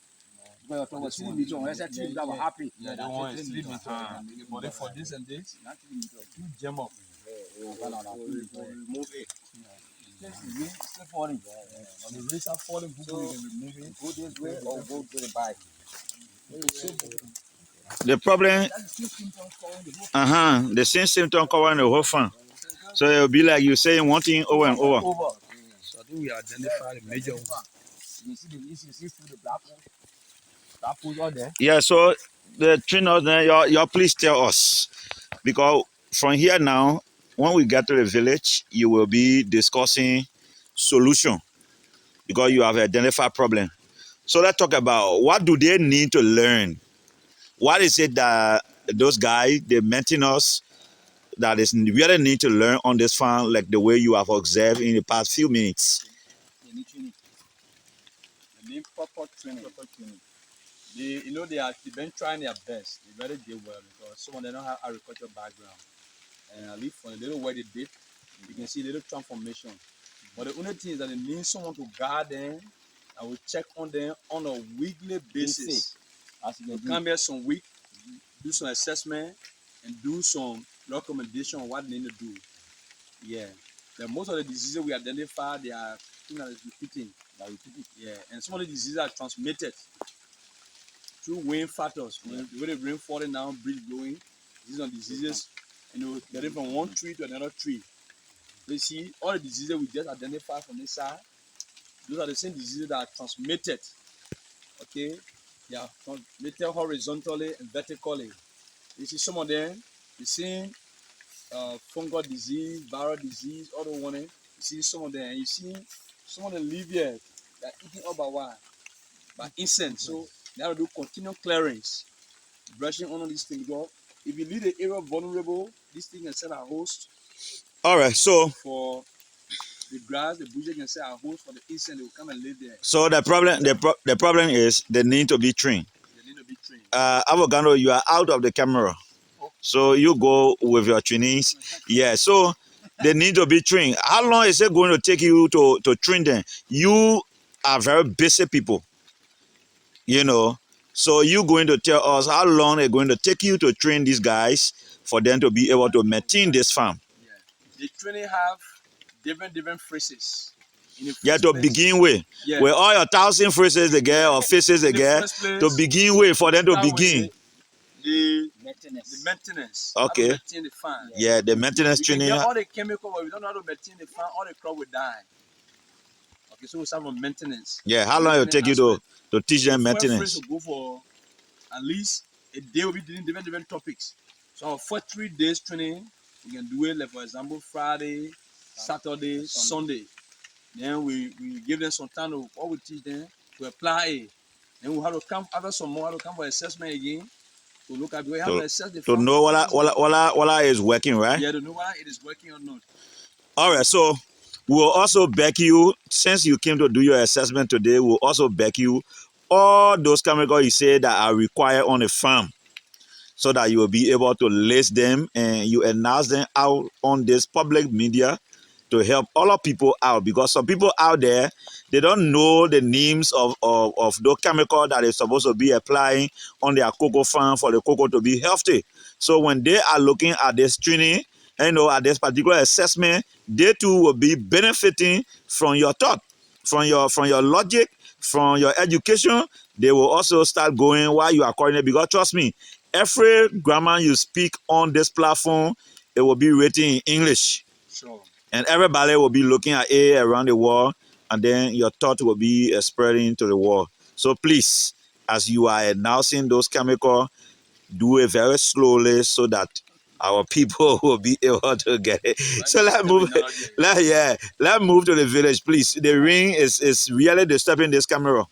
Well, if I was sleeping, so I said, "Sleep, I was happy." Yeah, that one is sleeping. But if for this and this, two gem up. Remove it. Still falling. When the rays are falling, you can remove it. Go this way or go to the back. The problem, the same symptom covering the whole farm. So it'll be like you saying one thing over and over. So I think we identify the major one. You see through the black pool. Black pool's all there. Yeah, so the trainers then y'all please tell us. Because from here now, when we get to the village, you will be discussing solution because you have identified problem. So let's talk about what do they need to learn? What is it that those guys, they mention us, that is really need to learn on this farm, like the way you have observed in the past few minutes? They need training. They need proper training. They've been trying their best. They better do well because some of them don't have agricultural background. And at least from the little work they did, you can see little transformation. But the only thing is that they need someone to guide them and will check on them on a weekly basis. As you To come here some week, do some assessment, and do some recommendation on what they need to do. Yeah. Then most of the diseases we identify, they are things that is repeating. Yeah. And some of the diseases are transmitted through wind factors. When the rain falling down, breeze blowing, these are diseases, getting from one tree to another tree. You see, all the diseases we just identified from this side, those are the same diseases that are transmitted. Okay, they are transmitted horizontally and vertically. You see some of them, the same fungal disease, viral disease, all the one. You see some of them, and you see some of the live here, they are eaten up by what? By insects. So they have to do continual clearance, brushing on these things. Because if you leave the area vulnerable, this thing can set a host. All right, so For the grass, the bushes can set a host for the insect. They will come and live there. so the problem is they need to be trained. They need to be trained. Avogando, you are out of the camera, so you go with your trainees. Yeah, so they need to be trained. How long is it going to take you to train them? You are very busy people, so you going to tell us how long it's going to take you to train these guys for them to be able to maintain this farm. Yeah. The training have different phrases. Yeah, to begin with, with all your 1,000 phrases they get or faces they get, to begin with, for them to begin. The The maintenance. Okay. How to maintain the farm. Yeah, the maintenance We can training. get all the chemical, but we don't know how to maintain the farm. All the crop will die. Okay, so we start from maintenance. Yeah, how long it will take you to teach them First maintenance? will go for at least a day. Will be doing different topics. So for 3 days training, we can do it like, for example, Friday, Saturday, Sunday. Then we give them some time to what we teach them to apply it. Then we have to come after some more, have to come for assessment again to look at, we have to assess the To farm. know what is working, right? Yeah, to know whether it is working or not. All right, so we'll also beg you, since you came to do your assessment today, we'll also beg you all those chemicals you say that are required on a farm, so that you will be able to list them and you announce them out on this public media to help all of people out, because some people out there, they don't know the names of those chemicals that they're supposed to be applying on their cocoa farm for the cocoa to be healthy. So when they are looking at this training, at this particular assessment, they too will be benefiting from your thought, from your logic, from your education. They will also start going while you are coordinating, because trust me, every grammar you speak on this platform, it will be written in English. Sure. And everybody will be looking at it around the world, and then your thought will be spreading to the world. So please, as you are announcing those chemicals, do it very slowly so that our people will be able to get it. Right. So let's move. Let's move to the village, please. The ring is really disturbing this camera.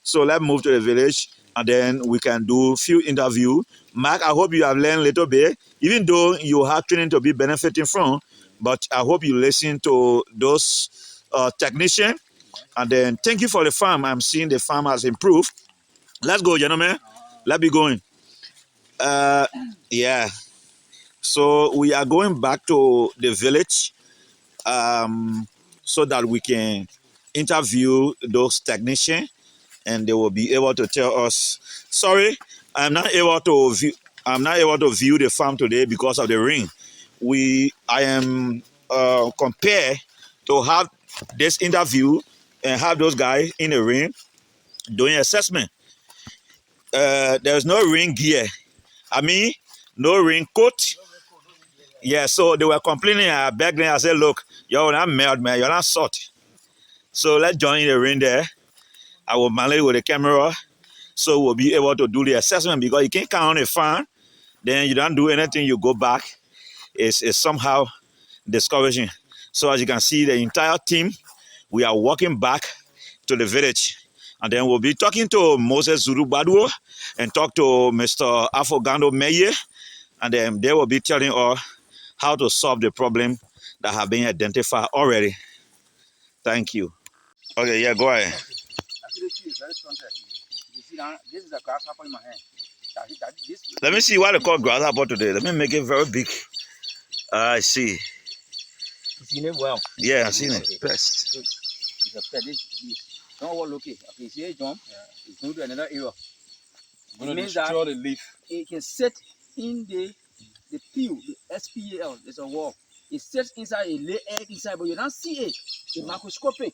So let's move to the village, and then we can do a few interviews. Mark, I hope you have learned a little bit, even though you have training to be benefiting from, but I hope you listen to those technicians. And then thank you for the farm. I'm seeing the farm has improved. Let's go, gentlemen. Let's be going. Yeah. So we are going back to the village, so that we can interview those technicians, and they will be able to tell us. Sorry, I'm not able to view. I'm not able to view the farm today because of the rain. I am compared to have this interview and have those guys in the rain doing assessment. There's no rain gear. I mean, no raincoat. Yeah, so they were complaining. I begged them. I said, "Look, you're not melt, man. You're not salt. So let's join in the rain there. I will manage with the camera, so we'll be able to do the assessment, because you can't count on a farm, then you don't do anything, you go back. It's somehow discouraging. So as you can see, the entire team, we are walking back to the village. And then we'll be talking to Moses Zulu Badwo and talk to Mr. Afogando Meye. And then they will be telling us how to solve the problem that have been identified already. Thank you. Okay, yeah, go ahead. I see the tree is very strong. You see now, this is a grasshopper in my hand. Let me see what they call grasshopper today. Let me make it very big. I see. You seen it well? Yeah, I seen it. Okay. Pest. It's a pet. This. Don't overlook it. Okay, you see it jump? Yeah. It's going to another area. It means that the leaf. It can sit in the peel, the SPAL. There's a wall. It sits inside, it lay egg inside, but you don't see it. It's microscopic.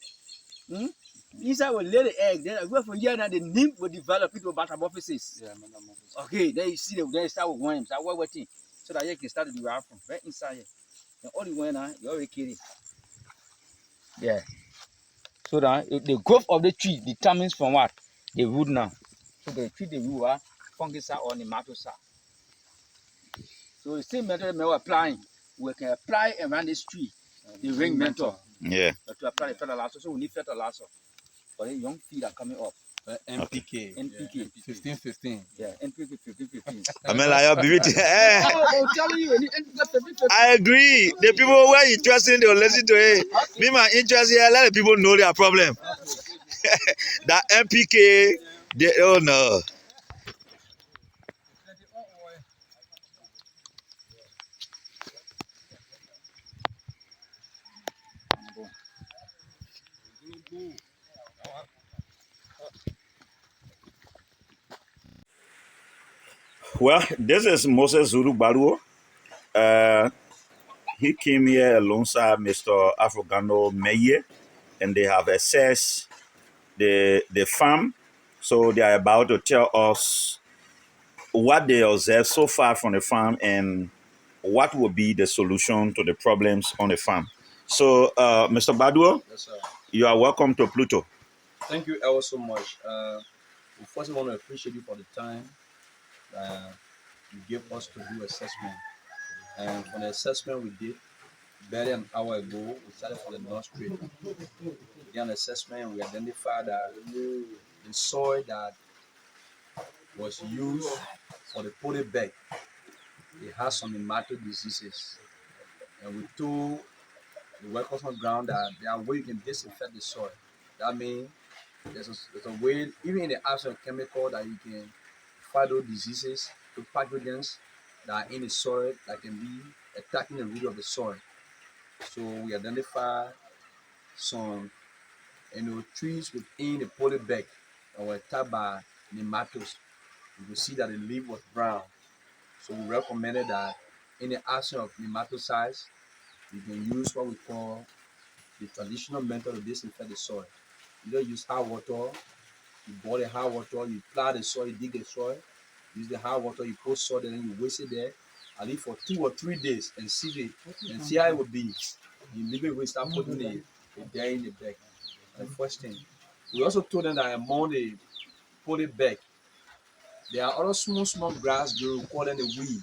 Inside will lay the egg. Then from here now the nymph will develop into metamorphosis. Yeah, metamorphosis. Okay, then you see them. Then you start with worms. Start waiting so that you can start to derive from right inside here. And all the way now you already kill it. Yeah. So that the growth of the tree determines from what the root now. So the tree the root are fungicide or nematocide. So the same method we are applying, we can apply around this tree, the ring mentor. Yeah. To apply the fertilizer, so we need fertilizer for the young feed are coming up. NPK. NPK. 15-15. Yeah, NPK 15-15. I mean, like, I'm telling you, NPK 15-15. I agree. The people who are interested, they'll listen to it. Me, my interest here, let the people know their problem. That MPK, they don't know. Well, this is Moses Zulu Baruo. He came here alongside Mr. Afogano Meye, and they have assessed the farm. So they are about to tell us what they observe so far from the farm and what will be the solution to the problems on the farm. So, Mr. Baduo, Yes, sir. you are welcome to Pluto. Thank you ever so much. We first want to appreciate you for the time you gave us to do assessment. And for the assessment we did, barely an hour ago, we started for the North Street. We did an assessment. We identified that the soil that was used for the poly bag, it has some nematode diseases. And we told the workers on ground that there are ways you can disinfect the soil. That means there's a way, even in the absence of chemical, that you can fight those diseases, those pathogens that are in the soil that can be attacking the root of the soil. So we identify some trees within the poly bag that were attacked by nematodes. You will see that the leaf was brown. So we recommended that in the absence of nematicides, you can use what we call the traditional method to disinfect the soil. You don't use hot water, you boil the hot water, you plow the soil, you dig the soil, use the hot water, you put salt and then you waste it there. I leave for 2 or 3 days and see how it will be. You leave it, we start putting it there in the bag. And the first thing. We also told them that among the poly bag, there are other small grass grow, we call them the weed.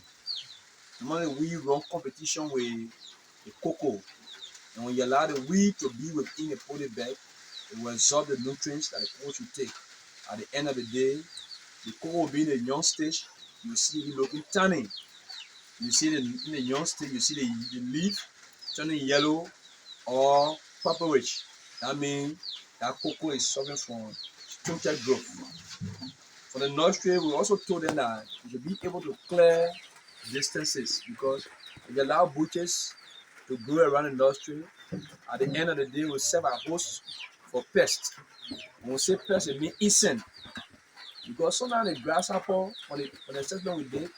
Among the weed run competition with the cocoa. And when you allow the weed to be within a poly bag, it will absorb the nutrients that the cocoa should take. At the end of the day, the cocoa will be in a young stage. You see it looking tiny. You see in the young stage, you see the leaf turning yellow or purplish. That means that cocoa is suffering from stunted growth. For the nursery, we also told them that you should be able to clear distances, because if you allow bushes to grow around the nursery, at the end of the day, will serve as host for pests. When we say pests, it means insect. Because sometimes the grasshopper, on the assessment we did,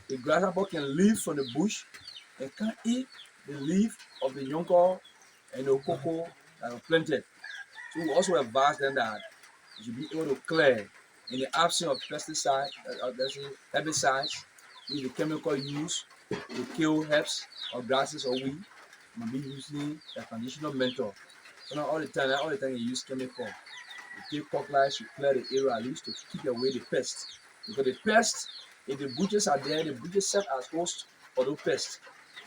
the grasshopper can leave from the bush and can eat the leaf of the younger and the cocoa that were planted. So we also advise them that you should be able to clear in the absence of pesticide, herbicides, use the chemical used to kill herbs or grasses or weed. You might be using a conditional method. So not all the time you use chemical. You take cutlass, you clear the area at least to keep away the pests. Because the pests, if the bushes are there, the bushes serve as host for those pests.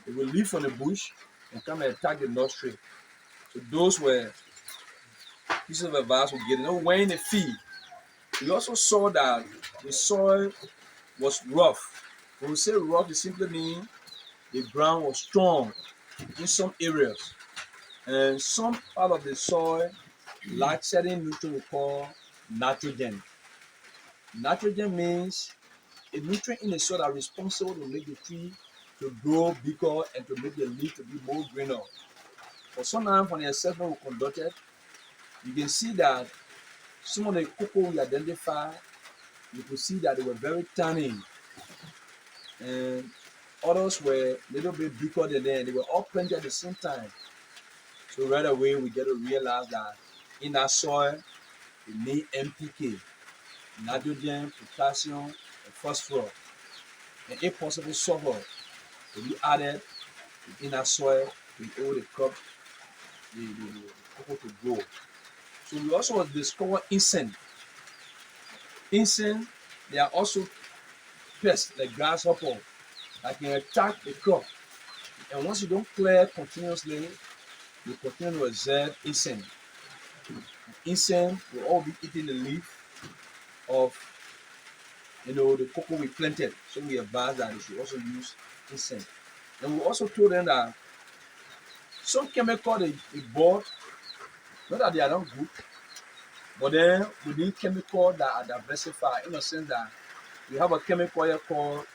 They will leave from the bush and come and attack the nursery. So those were pieces of advice we get. When in the field, we also saw that the soil was rough. When we say rough, it simply means the ground was strong in some areas. And some part of the soil lacked certain nutrient we call nitrogen. Nitrogen means a nutrient in the soil that is responsible to make the tree to grow bigger and to make the leaf to be more greener. For some time, from the assessment we conducted, you can see that some of the cocoa we identified, you could see that they were very tiny, and others were a little bit bigger than them. They were all planted at the same time. So right away, we get to realize that in that soil, we need NPK, nitrogen, potassium, and phosphorus, and if possible, sulfur to be added in that soil to be able to crop the cocoa to grow. So we also discover insect. Insect, they are also pests like grasshopper that can attack the crop. And once you don't clear continuously, you continue to observe insect. Insect will all be eating the leaf of the cocoa we planted. So we advise that they should also use insect. And we also told them that some chemical they bought, not that they are not good, but then we need chemical that are diversified in the sense that we have a chemical here called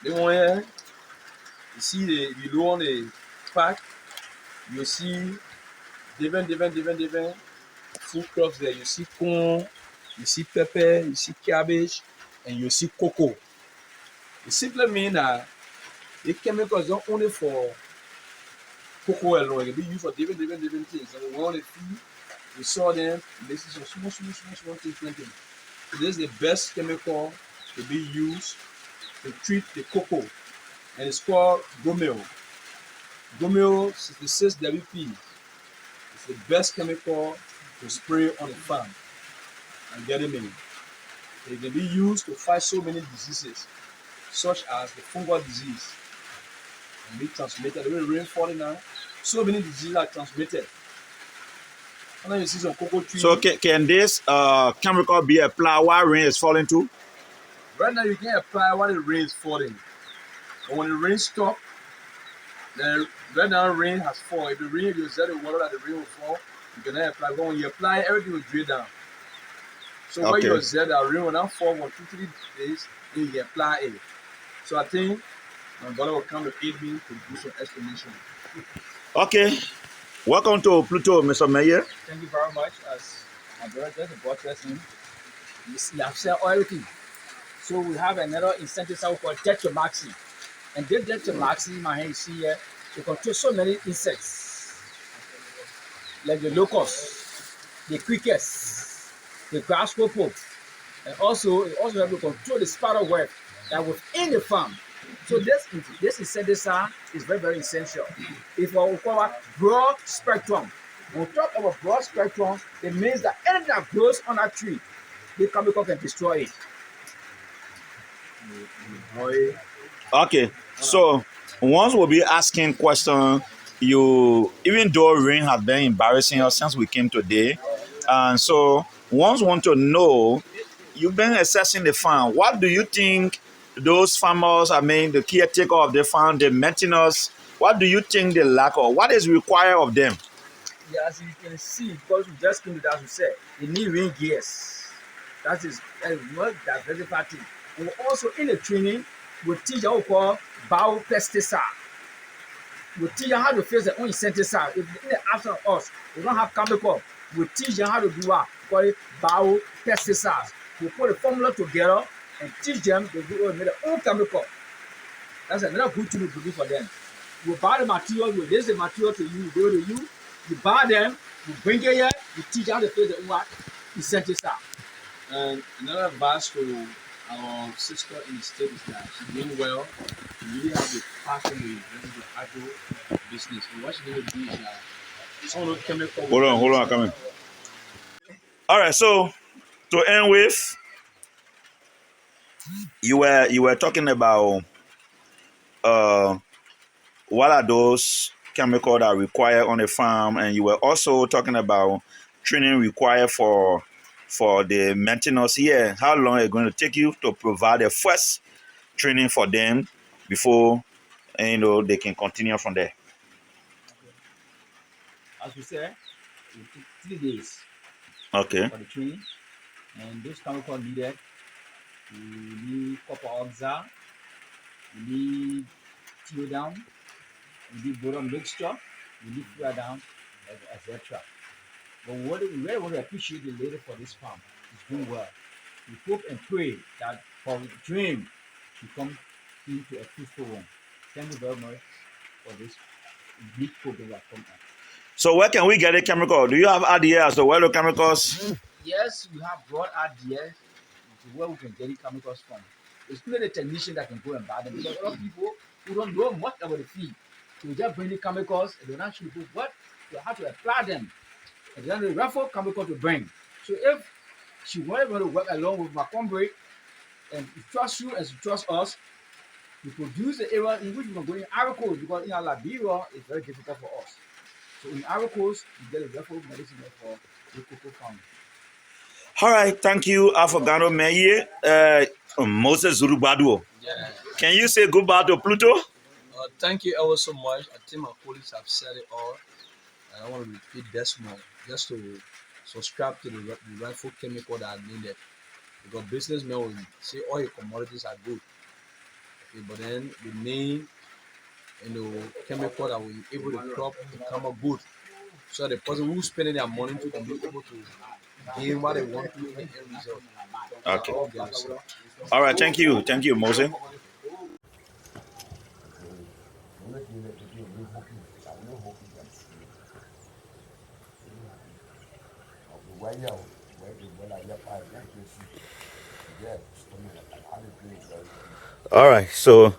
the one here. You see the below on the pack, you see different food crops there. You see corn, you see pepper, you see cabbage, and you see cocoa. It simply means that the chemical is not only for cocoa alone. It can be used for different things. And we want to feed, we saw them, this is a small thing. So this is the best chemical to be used to treat the cocoa, and it's called Gomeo. Gomeo 66 WP. It's the best chemical to spray on the farm and get them in. It can be used to fight so many diseases, such as the fungal disease, and be transmitted. The way rain falling now, so many diseases are transmitted. And then you see some cocoa trees. So can this chemical be applied while rain is falling too? Right now you can apply while the rain is falling. But when the rain stops, then right now rain has fallen. If the rain, if you set the water that the rain will fall, you can then apply. But when you apply, everything will drain down. So when you set that rain will not fall for 2-3 days, then you can apply it. So I think my brother will come to aid me to do some explanation. Okay. Welcome to Pluto, Mr. Mayor. Thank you very much. As my brother just brought us in, you have said everything. So we have another insecticide called Detromaxi. And this Detromaxi, my hand, you see here, it controls so many insects, like the locusts, the crickets, the grasshopper, and also it also helps to control the spider web that within the farm. So this insecticide is very essential. It's what we call a broad spectrum. When we talk about broad spectrum, it means that anything that grows on a tree, the chemical can destroy it. Okay. So once we'll be asking questions, even though rain has been embarrassing us since we came today, and so once want to know, you've been assessing the farm. What do you think those farmers, the caretaker of the farm, the maintenance, what do you think they lack or what is required of them? Yeah, as you can see, because we just came to that, as we said, they need rain gears. That is not diversified thing. And also in the training, we teach what we call biopesticide. We teach them how to face their own insecticide. If in the absence of us, we don't have chemical. We teach them how to do what we call it biopesticides. We put the formula together and teach them to do their own chemical. That's another good tool to do for them. We buy the material, we list the material to you, we go to you, you buy them, you bring it here, you teach how to face their own insecticide. And another advice to our sister in the state is that she's doing well. She really has a passion with the agro business. And what she need to do is that some of those chemicals. Hold on, I'm coming. All right, so to end with, you were talking about what are those chemicals that are required on a farm, and you were also talking about training required for the maintenance here. How long is it going to take you to provide the first training for them before they can continue from there? As we said, it will take 3 days Okay. for the training. And those chemicals needed, we need copper oxide, we need theodown, we need boron mixture, we need fluordown, etc. But what we really want to appreciate the lady for this farm is doing well. We hope and pray that her dream should come into a peaceful one. Thank you very much for this big program that come up. So where can we get the chemical? Do you have ideas to where the chemicals? Yes, we have broad ideas to where we can get the chemicals from. It's only the technician that can go and buy them, because a lot of people who don't know much about the feed, so just bring the chemicals and they don't actually know what you have to apply them. And then the raffle chemical to bring. So if she wanted to work along with Macombre and trust you and trust us, we produce the area in which we can go in Ivory Coast, because in Liberia it's very difficult for us. So in Ivory Coast, you get a raffle medicine for the cocoa farm. All right, thank you, Afogano Meye. Moses Zurubadu. Yeah. Can you say goodbye to Pluto? Thank you ever so much. I think my colleagues have said it all. And I want to repeat this more, just to subscribe to the rightful chemical that are needed. Because businessmen will say all your commodities are good. Okay, but then the main chemical that will be able to crop to come up good. So the person who's spending their money to can be able to gain what they want to in the end result. Okay. All right, thank you. Thank you, Moses. All right, so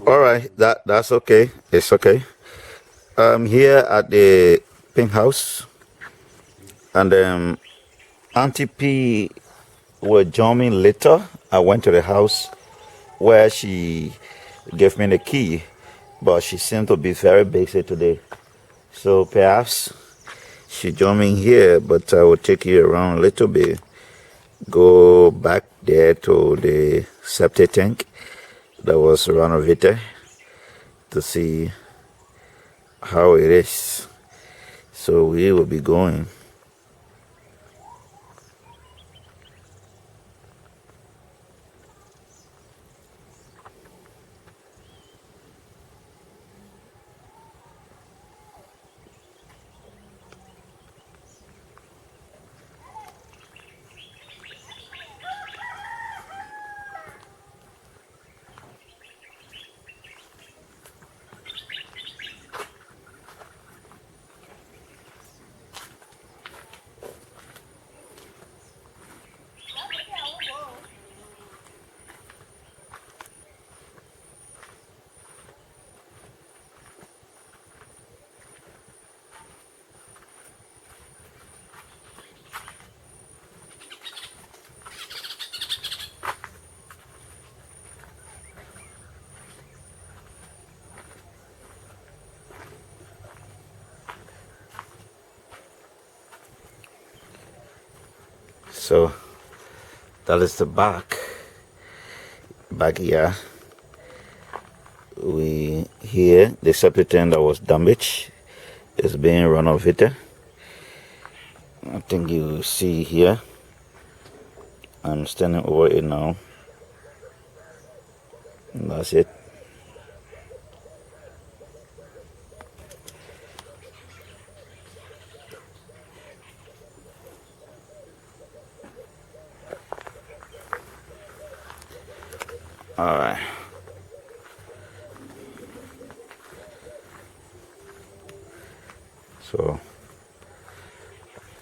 all right, that's okay. It's okay. I'm here at the pink house, and Auntie P will join me later. I went to the house where she gave me the key, but she seemed to be very busy today. So perhaps she joined me here, but I will take you around a little bit. Go back there to the septic tank that was renovated to see how it is. So we will be going. So that is the back here. We here the septic tank that was damaged is being renovated. I think you see here. I'm standing over it now. And that's it. All right. So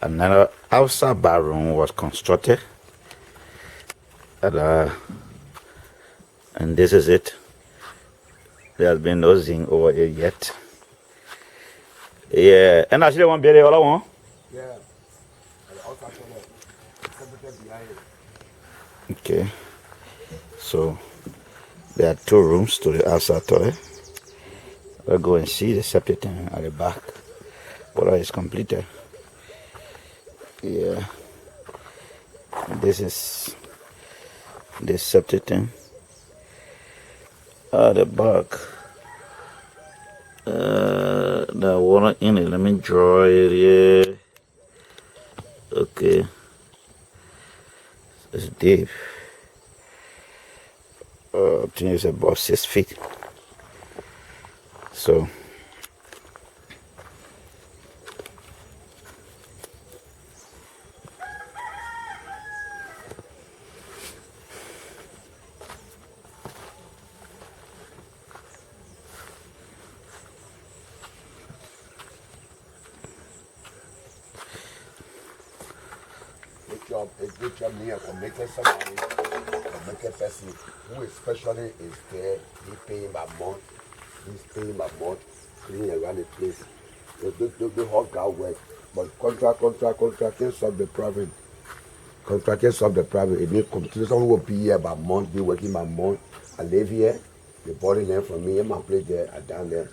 another outside bathroom was constructed, and this is it. There has been no zinc over it yet. Yeah, and actually one building all I want. Yeah. Outside toilet. Septic behind it. Okay. So there are 2 rooms to the outside toilet. We'll go and see the septic tank at the back. Whether it's completed. Yeah. This is the septic tank at the back. The water in it. Let me draw it here. Okay. It's deep. I think it's about 6 feet. So A good job here for making somebody, for making person who especially is there, he paying by month, he's paying by month, cleaning around the place. The hot guy work, but contract can solve the problem. Contract can solve the problem. It needs competition. Someone will be here by month, be working by month. I live here, the body land from me, and my place there, I down there.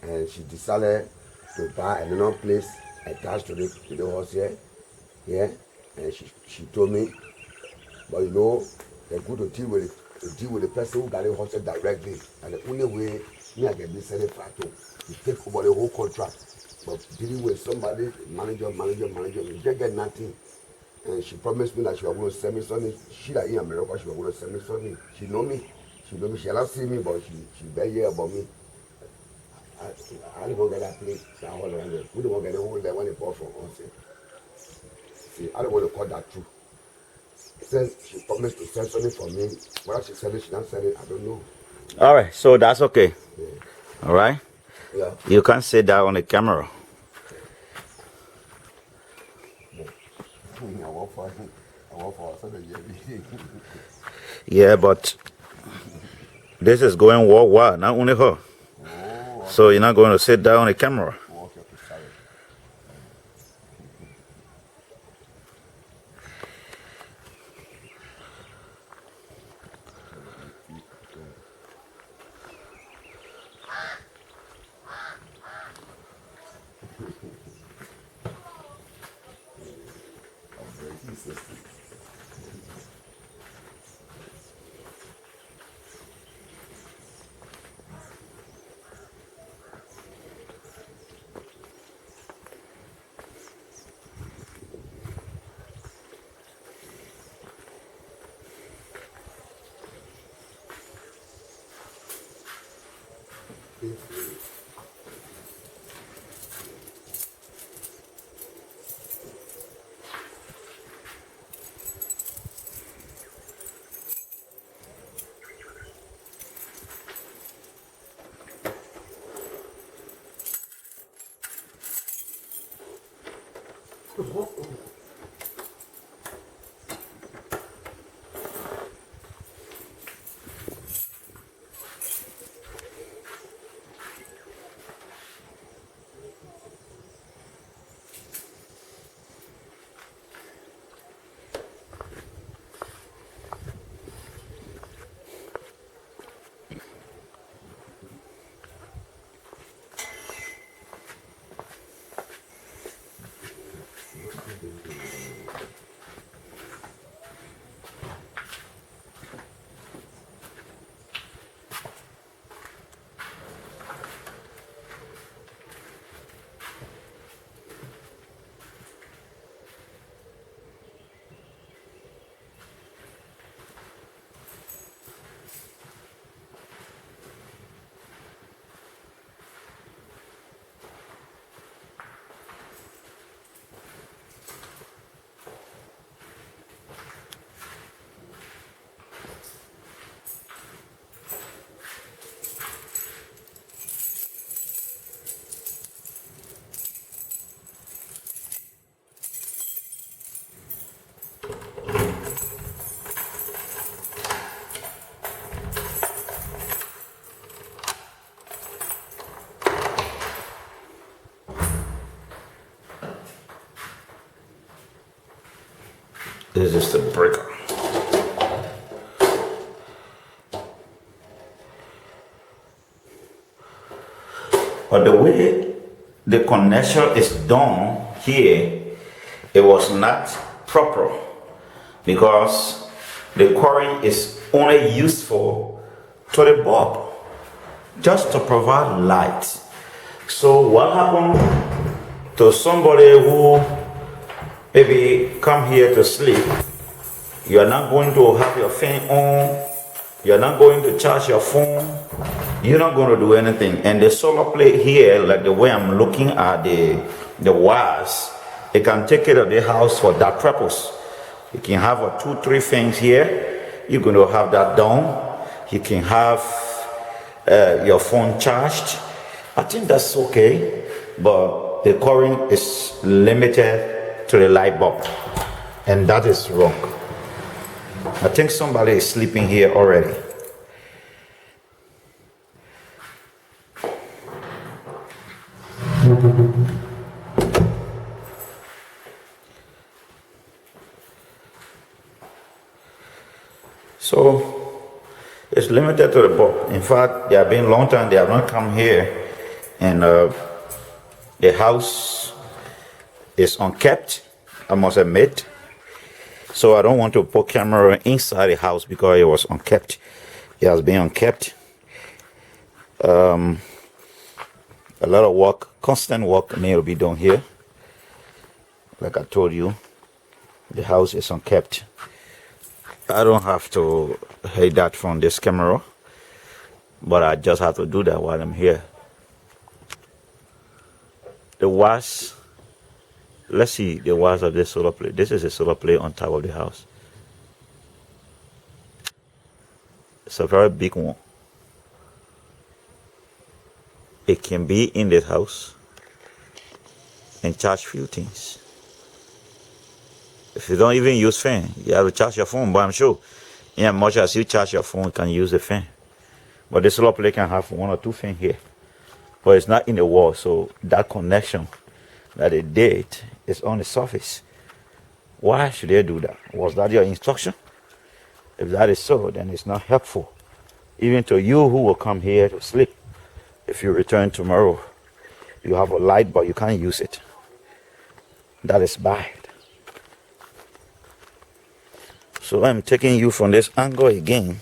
And she decided to buy another place attached to the house here. Yeah. And she told me, but you know, they're good to deal with the person who got the house directly. And the only way me I can be selling flat to take over the whole contract. But dealing with somebody, manager, you can't get nothing. And she promised me that she was going to send me something. She that in America, she was going to send me something. She know me. She don't she not see me, but she very hear about me. I don't want to get that place. We don't want to get the whole there when they pour from us. See, I don't want to cut that through. Since she promised to send something for me, whether she said it, she not said it, I don't know. All right, so that's okay. Yeah. All right. Yeah. You can't say that on the camera. I want for something. Yeah, but this is going worldwide, not only her. Oh, So you're not going to sit down on the camera. okay, sorry. This is the breaker. But the way the connection is done here, it was not proper because the coring is only useful to the bulb, just to provide light. So what happened to somebody who maybe come here to sleep? You are not going to have your fan on, you are not going to charge your phone, you're not going to do anything. And the solar plate here, like the way I'm looking at the wires, it can take care of the house for that purpose. You can have a 2-3 things here, you're going to have that done. You can have your phone charged. I think that's okay, but the current is limited to the light bulb, and that is wrong. I think somebody is sleeping here already. So it's limited to the bulb. In fact, they have been a long time they have not come here, and the house is unkept, I must admit. So I don't want to put camera inside the house because it was unkept. It has been unkept. A lot of work, constant work may be done here. Like I told you, the house is unkept. I don't have to hide that from this camera. but I just have to do that while I'm here. The walls, let's see the walls of this solar plate. This is a solar plate on top of the house. It's a very big one. It can be in this house and charge few things. If you don't even use fan, you have to charge your phone, but I'm sure in as much as you charge your phone, you can use the fan. But the solar plate can have 1 or 2 fans here. But it's not in the wall, so that connection that they did is on the surface. Why should they do that? Was that your instruction? If that is so, then it's not helpful. Even to you who will come here to sleep. If you return tomorrow, you have a light, but you can't use it. That is bad. So I'm taking you from this angle again.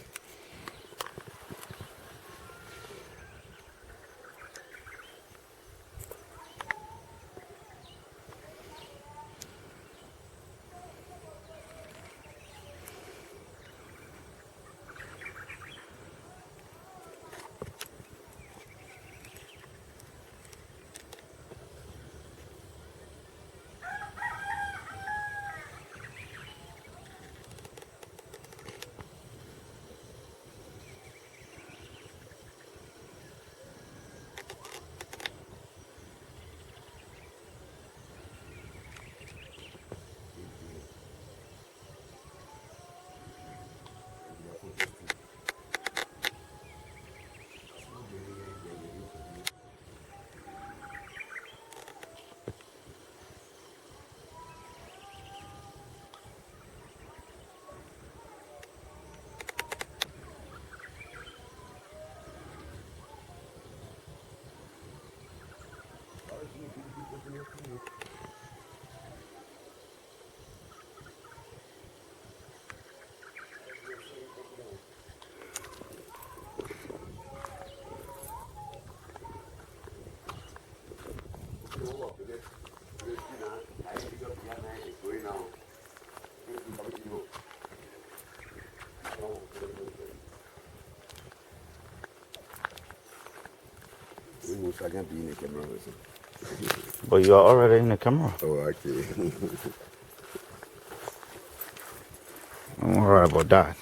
I can't be in the camera. But you are already in the camera. Oh, okay. Don't worry about that.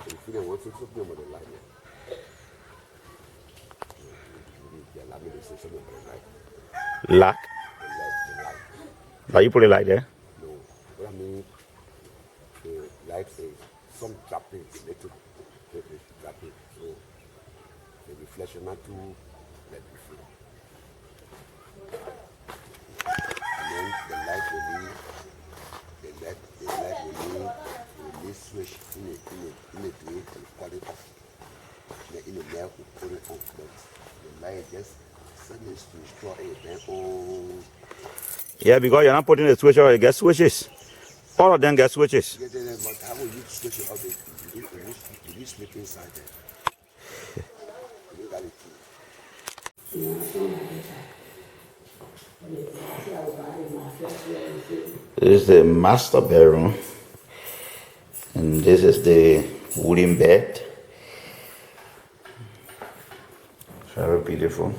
If you want to something with the light, allow me to say something about the light. Lock. The light. Like you put it like there. No. What I mean, the light is some dropping, the little is dropping. So the reflection not too let me free. And then the light will be the light will release switch in the day and call it off. Then in the nail we put it on. But the light just suddenly to destroy it. Then Yeah, because you're not putting the switch on, you get switches. All of them get switches. but how will you switch it up? You sleep inside there. You got it. This is the master bedroom. And this is the wooden bed. Very beautiful.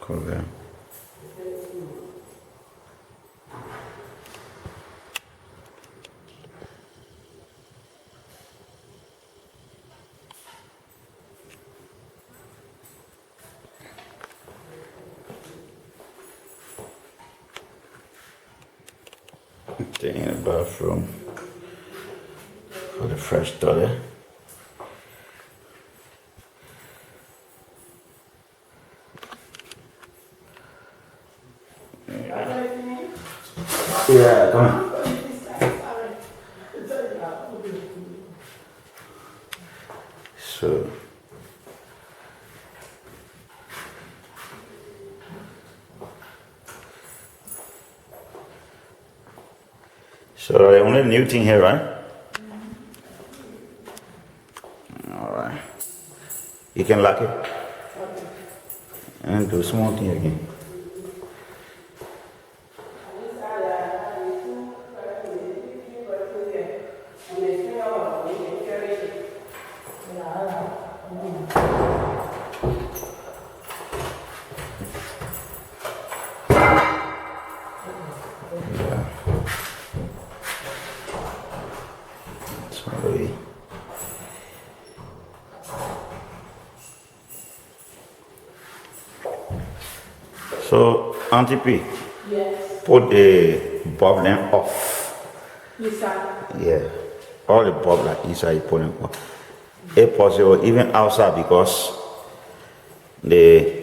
Okay. Stay in the bathroom for the fresh toilet. Yeah, come on. So So the only new thing here, right? All right. You can lock it. And do small thing again. Sorry. So, Auntie P, put the bulb lamp off. Yeah. All the bulb like inside, you put them off. If possible, even outside, because the